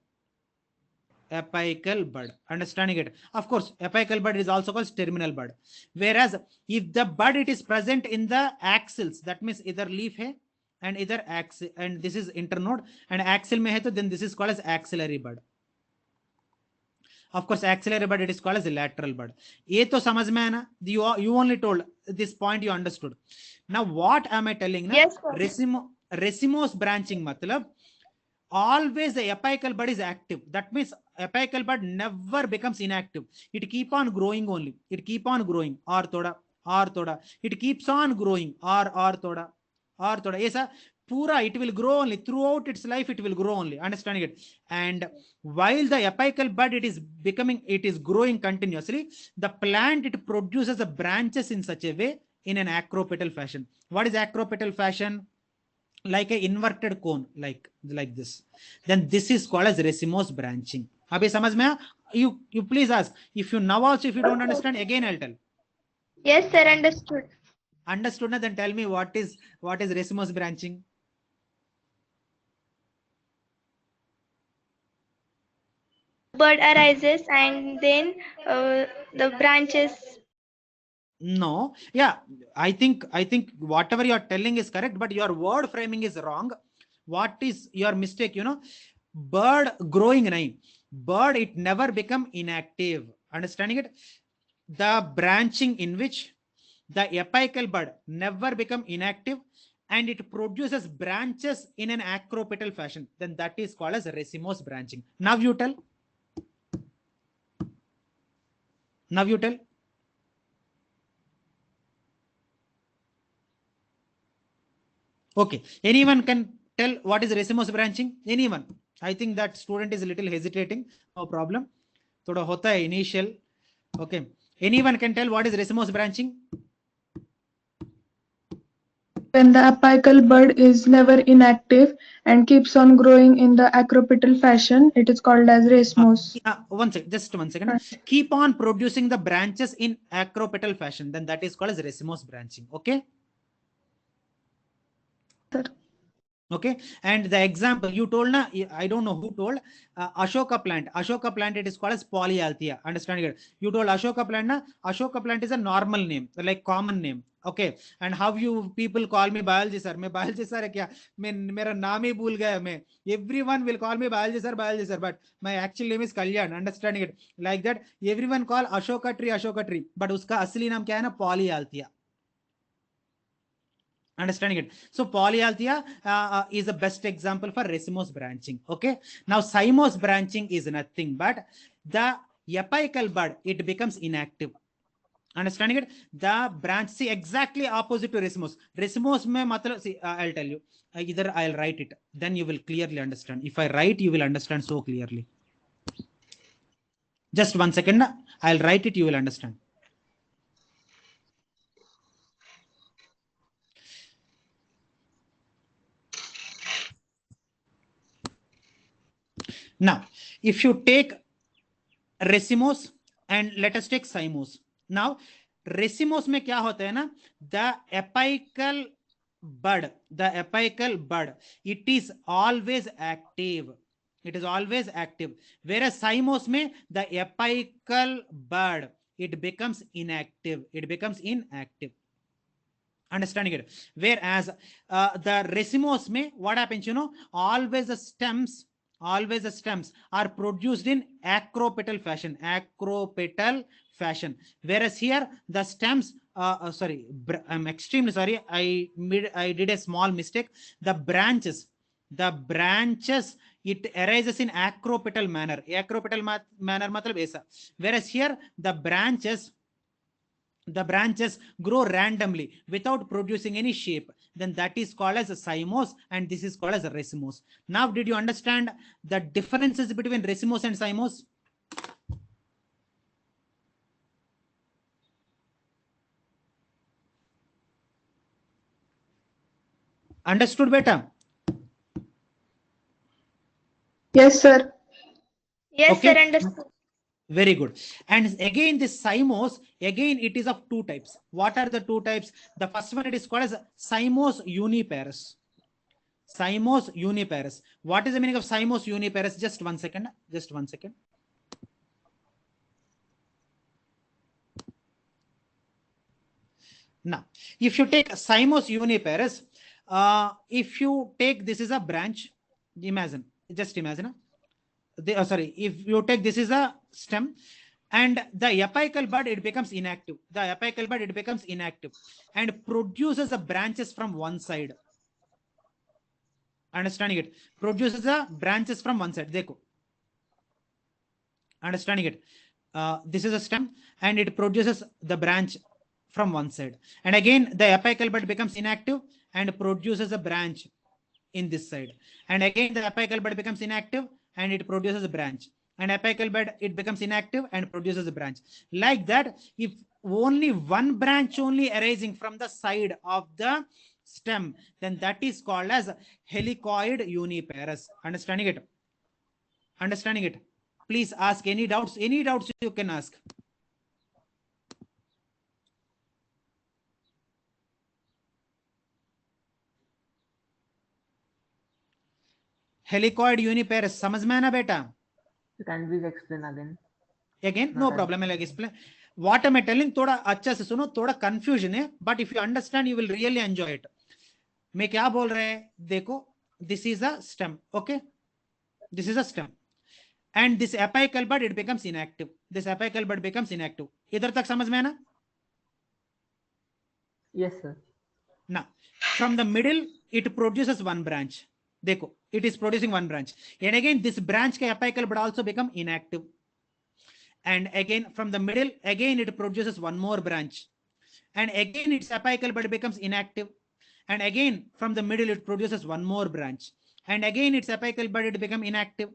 Apical bud, understanding it? Of course, apical bud is also called terminal bud. Whereas if the bud it is present in the axils, that means either leaf hai and either axil, and this is internode, and axil mein hai to then this is called as axillary bud. Of course, axillary bud it is called as a lateral bud. ये तो समझ में है ना? You only told this point, you understood. Now what am I telling ना? Yes, sir. Racemose branching matlab always the apical bud is active. That means apical bud never becomes inactive. It keep on growing only. It keep on growing. और और थोड़ा, it keeps on growing, और थोड़ा, ऐसा पूरा it will grow only throughout its life, it will grow only, understanding it. And while the apical bud it is growing continuously, the plant it produces the branches in such a way in an acropetal fashion. What is acropetal fashion? Like a inverted cone, like this. Then this is called as racemose branching. Abhi samajh mein aaya? You please ask. If you now also if you don't understand, again I'll tell. Yes, sir, understood. Understood na? Then tell me what is racemose branching? Bud arises and then the branches. No, yeah, I think whatever you are telling is correct, but your word framing is wrong. What is your mistake? Bird growing nahi. Bird it never become inactive. Understanding it? The branching in which the apical bud never become inactive and it produces branches in an acropetal fashion, then that is called as racemose branching. Now you tell. Okay, anyone can tell what is racemose branching? Anyone? I think that student is a little hesitating. No problem. Thoda hota hai initial. Okay, anyone can tell what is racemose branching? When the apical bud is never inactive and keeps on growing in the acropetal fashion, it is called as racemose. Just 1 second. Keep on producing the branches in acropetal fashion, then that is called as racemose branching. Okay. Sir. Okay, and the example you told na, I don't know who told, Ashoka plant it is called as polyalthia. Understanding it? You told Ashoka plant na, Ashoka plant is a normal name, like common name. Okay, and how you people call me biology sir? मैं biology sir है क्या? मैं मेरा नाम ही भूल गया मैं. Everyone will call me biology sir, but my actual name is Kalyan. Understanding it? Like that, everyone call Ashoka tree, but उसका असली नाम क्या है ना? Polyalthia. Understanding it? So polyalthia is the best example for racemose branching. Okay, now cymose branching is nothing but the apical bud it becomes inactive. Understanding it? The branch, see, exactly opposite to racemose. Racemose mein matlab, see, I'll tell you, either I'll write it, then you will clearly understand. If I write, you will understand so clearly. Just 1 second, I'll write it, you will understand. Now, if you take racemose and let us take cymose. Now, racemose में क्या होता है ना? The apical bud, it is always active. It is always active. Whereas cymose में the apical bud it becomes inactive. Understanding it? Whereas the racemose में what happens? Always the stems are produced in acropetal fashion. Whereas here the stems sorry, I'm extremely sorry, I did a small mistake. The branches it arises in acropetal manner. Manner matlab aisa. Whereas here the branches grow randomly without producing any shape, then that is called as a cymose and this is called as a racemose. Now did you understand the differences between racemose and cymose? Understood beta? Yes, sir. Yes, Okay. sir, understood. Very good. And again, this cymose, again, it is of two types. What are the two types? The first one, it is called as cymose uniparous. Cymose uniparous. What is the meaning of cymose uniparous? Just 1 second. Now, if you take cymose uniparous, if you take this is a branch, imagine. If you take this is a stem and the apical bud it becomes inactive. And produces the branches from one side. Understanding it? Produces the branches from one side. Dekho. Understanding it? This is a stem and it produces the branch from one side. And again, the apical bud becomes inactive and produces a branch in this side. And again, the apical bud becomes inactive and it produces a branch. And apical bud, it becomes inactive and produces a branch. Like that, if only one branch only arising from the side of the stem, then that is called as helicoid uniparous. Understanding it? Understanding it? Please ask any doubts. Any doubts you can ask. Helicoid uniparous. समझ में आना बेटा? Can you please explain again? Again, no problem. I'll explain. What am I telling? थोड़ा अच्छा से सुनो. थोड़ा confusion है, but if you understand, you will really enjoy it. मैं क्या बोल रहे हैं? देखो, this is a stem. Okay, this is a stem. And this apical bud, it becomes inactive. This apical bud becomes inactive. इधर तक समझ में है ना? Yes, sir. Now, from the middle, it produces one branch. देखो, it is producing one branch. And again, this branch के apical bud also become inactive. And again, from the middle, again it produces one more branch. And again, its apical bud becomes inactive. And again, from the middle, it produces one more branch. And again, its apical bud, it becomes inactive.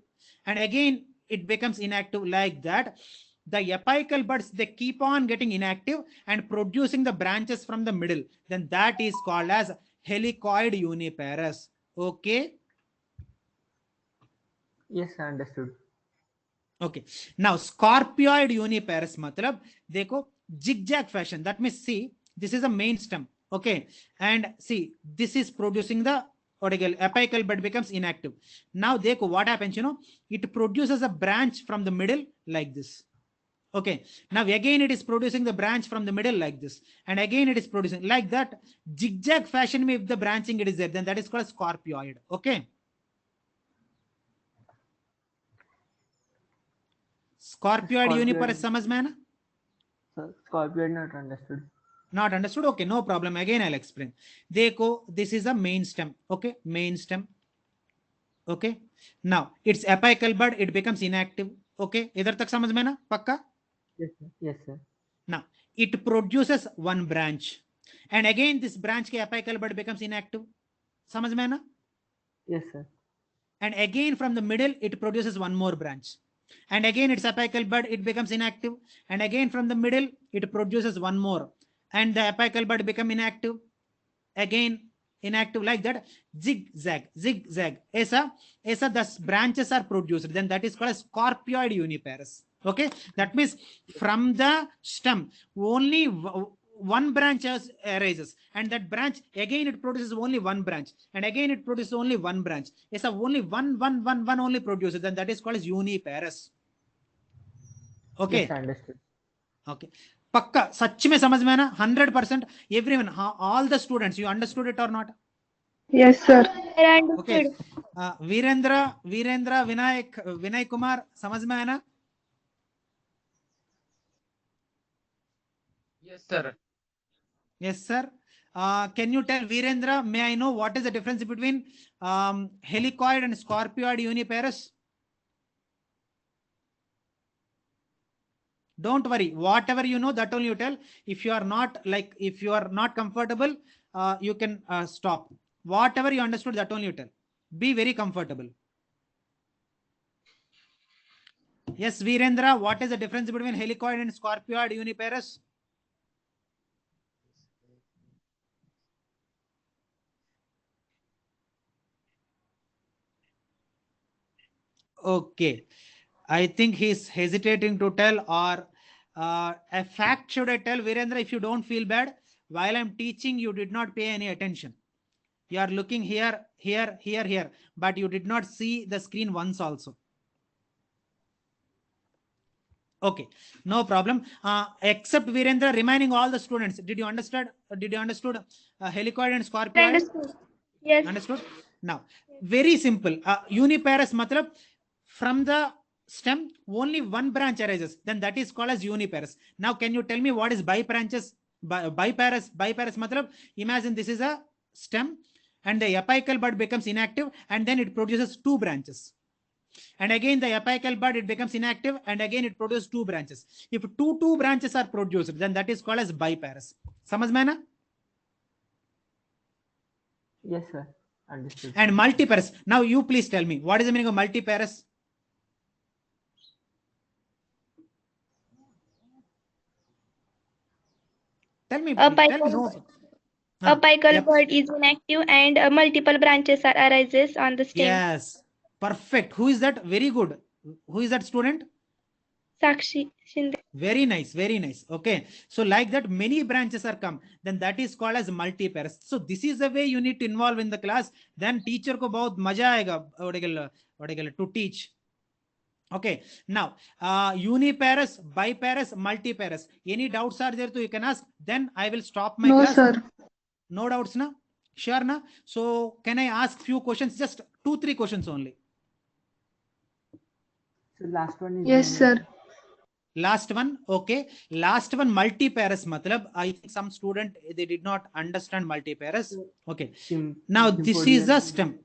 And again, it becomes inactive. Like that, the apical buds, they keep on getting inactive and producing the branches from the middle. Then that is called as helicoid uniparous. Okay? Yes, I understood. Okay. Now, scorpioid uniparous matlab, देखो, zigzag fashion. That means, see, this is a main stem. Okay. And see, this is producing the apical bud becomes inactive. Now, देखो, what happens, it produces a branch from the middle like this. Okay. Now, again, it is producing the branch from the middle like this. And again, it is producing like that. Zigzag fashion, if the branching it is there, then that is called scorpioid. Okay. Scorpioid uniparous समझ में है ना? Scorpioid not understood. Not understood? Okay, no problem. Again, I'll explain. देखो, this is a main stem. Okay, main stem. Okay. Now, its apical bud, it becomes inactive. Okay, इधर तक समझ में ना? पक्का? Yes, sir. Yes, sir. Now, it produces one branch. And again, this branch के apical bud becomes inactive. समझ में ना? Yes, sir. And again, from the middle, it produces one more branch. And again, its apical bud, it becomes inactive. And again, from the middle, it produces one more. And the apical bud become inactive. Again, inactive, like that. Zigzag, zigzag. ऐसा the branches are produced. Then that is called a scorpioid uniparous. Okay, that means from the stem, only one branch arises, and that branch again it produces only one branch, and again it produces only one branch. Yes, only one only produces, then that is called as uniparous. Okay. Yes, I understood. Okay. Pakka, सच में समझ में है ना? 100%. Everyone, all the students, you understood it or not? Yes, sir. I understood. Okay. Virendra, Vinay Kumar, समझ में है ना? Yes, sir. Yes, sir. Can you tell Virendra, may I know what is the difference between helicoid and scorpioid uniparous? Don't worry, whatever you know, that only you tell. If you are not comfortable, you can stop. Whatever you understood, that only you tell. Be very comfortable. Yes, Virendra, what is the difference between helicoid and scorpioid uniparous? Okay, I think he's hesitating to tell, or a fact should I tell? Virendra, if you don't feel bad, while I'm teaching, you did not pay any attention. You are looking here, but you did not see the screen once also. Okay, no problem. Except Virendra, remaining all the students, did you understand? Helicoid and scorpioid? I understood. Yes. Understood? Now, very simple. Uniparous matlab, from the stem, only one branch arises. Then that is called as uniparous. Now, can you tell me what is bibranches? Biparous matlab, imagine this is a stem and the apical bud becomes inactive and then it produces two branches. And again the apical bud, it becomes inactive, and again it produces two branches. If two branches are produced, then that is called as bipares. समझ में ना? Yes, sir. Understood. And multipares. Now you please tell me, what is the meaning of multipares? Tell me. No. Apical bud is inactive and multiple branches are arises on the stem. Yes, perfect. Who is that? Very good. Who is that student? Sakshi Shinde. Very nice, very nice. Okay, so like that many branches are come, then that is called as multipares. So this is the way you need to involve in the class, then teacher ko bahut maja aayega to teach. Okay, now unipares, bipares, multipares. Any doubts are there, so you can ask, then I will stop my class. No, sir. No doubts, na? Sure, na? So can I ask few questions? Just 2-3 questions only. So last one is. Yes, sir. Last one, okay. Last one, multipares. Matlab, I think some student, they did not understand multipares. Okay. Now this is the stem.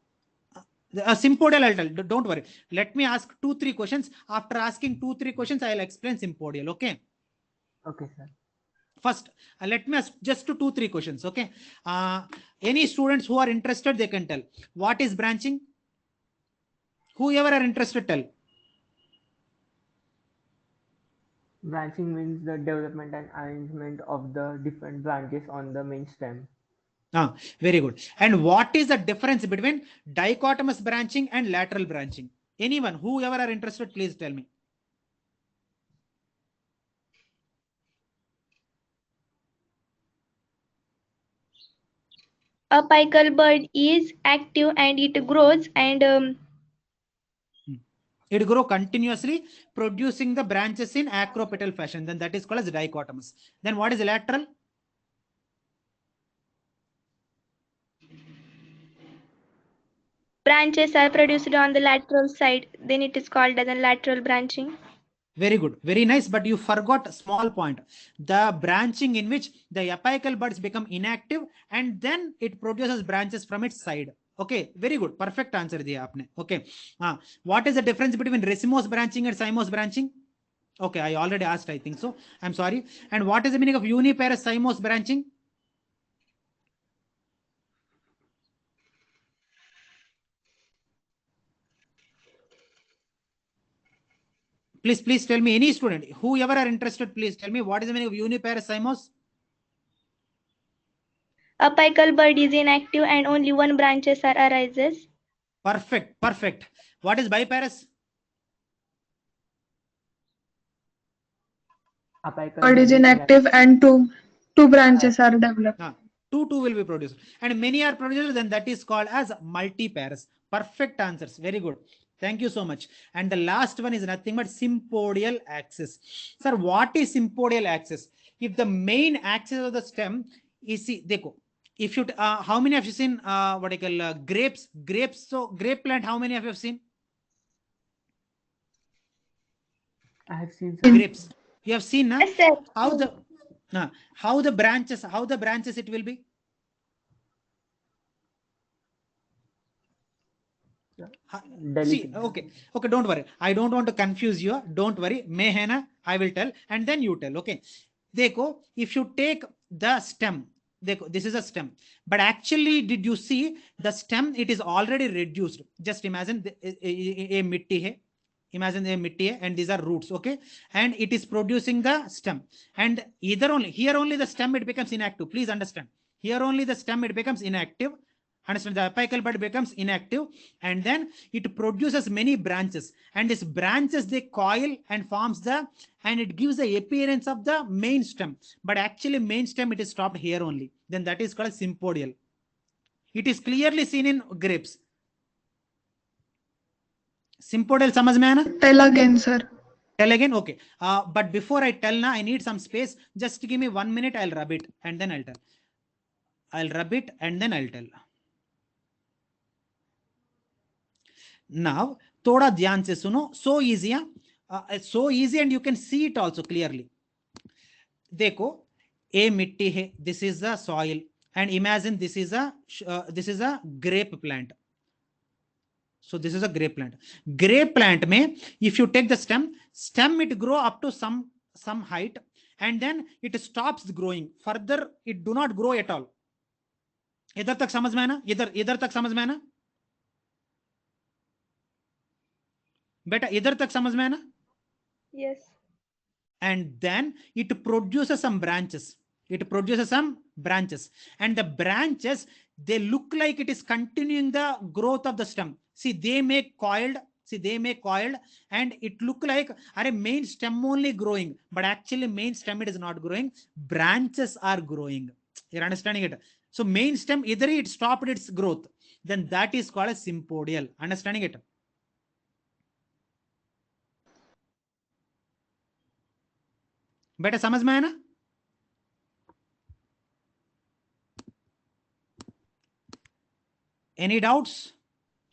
A sympodial, I'll tell. Don't worry. Let me ask 2-3 questions. After asking 2-3 questions, I'll explain sympodial. Okay. Okay, sir. First, let me ask just 2-3 questions. Okay. Any students who are interested, they can tell. What is branching? Whoever are interested, tell. Branching means the development and arrangement of the different branches on the main stem. Very good. And what is the difference between dichotomous branching and lateral branching? Anyone, whoever are interested, please tell me. Apical bud is active and it grows and it grow continuously, producing the branches in acropetal fashion. Then that is called as dichotomous. Then what is lateral? branches are produced on the lateral side. Then it is called as a lateral branching. Very good, very nice, but you forgot a small point. The branching in which the apical buds become inactive and then it produces branches from its side. Okay, very good, perfect answer diya aapne. Okay, what is the difference between racemose branching and cymose branching? Okay, I already asked, I think so. I'm sorry. And what is the meaning of uniparous cymose branching? Please tell me, any student, whoever are interested, please tell me what is the meaning of uniparous cymose? Apical bud is inactive and only one branches are arises. Perfect, perfect. What is biparous? Apical Bud is inactive and two branches are developed. Two will be produced and many are produced, then that is called as multipares. Perfect answers, very good. Thank you so much. And the last one is nothing but sympodial axis. Sir, what is sympodial axis? If the main axis of the stem is, see, dekho, if you how many have you seen what I call grapes? So grape plant, how many have you seen? I have seen grapes. You have seen, na? Yes, sir. How the branches it will be? See, okay, don't worry. I don't want to confuse you. Don't worry. May hai na? I will tell and then you tell. Okay. Dekho, if you take the stem, dekho, this is a stem, but actually, did you see the stem? It is already reduced. Just imagine a mitti hai. Imagine a mitti hai and these are roots. Okay. And it is producing the stem. And here only the stem, it becomes inactive. Please understand. Here only the stem, it becomes inactive. Understand, the apical bud becomes inactive and then it produces many branches, and these branches, they coil and forms and it gives the appearance of the main stem, but actually main stem, it is stopped here only. Then that is called sympodial. It is clearly seen in grapes. Sympodial, samajh mein aaya na? Tell again, sir. Tell again, okay. But before I tell na, I need some space. Just give me 1 minute. I'll rub it and then I'll tell. I'll rub it and then I'll tell. Now, thoda dhyan se suno. So easy, it's so easy and you can see it also clearly. Dekho, a mitti hai. This is the soil, and imagine this is a grape plant. So this is a grape plant. Grape plant may, if you take the stem it grow up to some height, and then it stops growing. Further it do not grow at all. इधर तक समझ में है ना? इधर तक समझ में है ना बेटा? इधर तक समझ में है ना? Yes. And then it produces some branches. And the branches, they look like it is continuing the growth of the stem. See, they make coiled, and it look like are main stem only growing, but actually main stem it is not growing, branches are growing. You're understanding it? So main stem, either it stopped its growth, then that is called a sympodial. Understanding it? बेटा समझ में आया ना? Any doubts?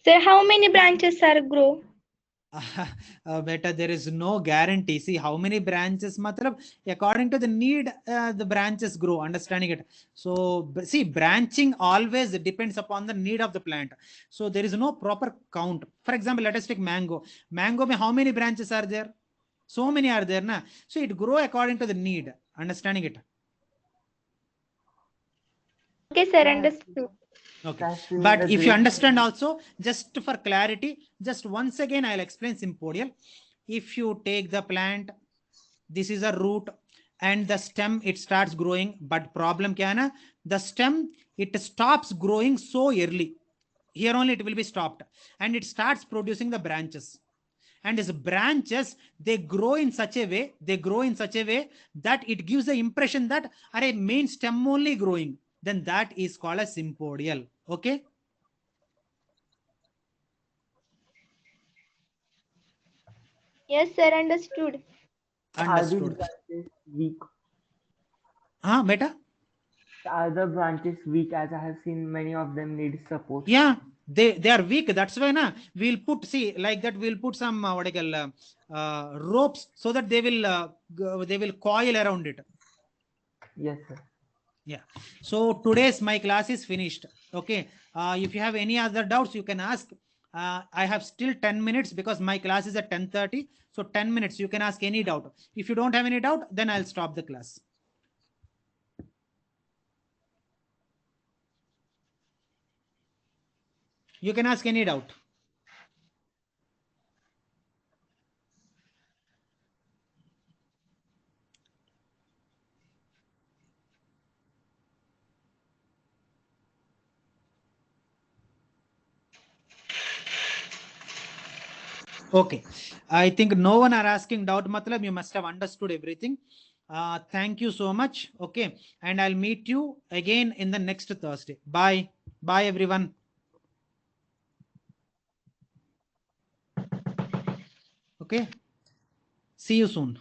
Sir, how many branches are grow? Beta, there is no guarantee. See, how many branches, matlab, according to the need, the branches grow. Understanding it? So, see, branching always depends upon the need of the plant. So, there is no proper count. For example, let us take mango. Mango, mein how many branches are there? So many are there, na? So, it grow according to the need. Understanding it? Okay, sir, understood. Okay, but if you understand also, just for clarity, just once again I'll explain sympodial. If you take the plant, this is a root, and the stem it starts growing, but problem kya hai na? The stem it stops growing so early. Here only it will be stopped, and it starts producing the branches. And these branches, they grow in such a way that it gives the impression that are main stem only growing. Then that is called a sympodial. Okay. Yes, sir, understood. Are these Understood. branches weak? Beta? Are the branches weak, as I have seen many of them need support? Yeah, they are weak. That's why we'll put, see, like that we'll put some what I call ropes, so that they will coil around it. Yes, sir. Yeah. So today's my class is finished. Okay. If you have any other doubts, you can ask. I have still 10 minutes because my class is at 10:30. So 10 minutes, you can ask any doubt. If you don't have any doubt, then I'll stop the class. You can ask any doubt. Okay, I think no one are asking doubt. Matlab, you must have understood everything. Thank you so much. Okay, and I'll meet you again in the next Thursday. Bye. Bye, everyone. Okay. See you soon.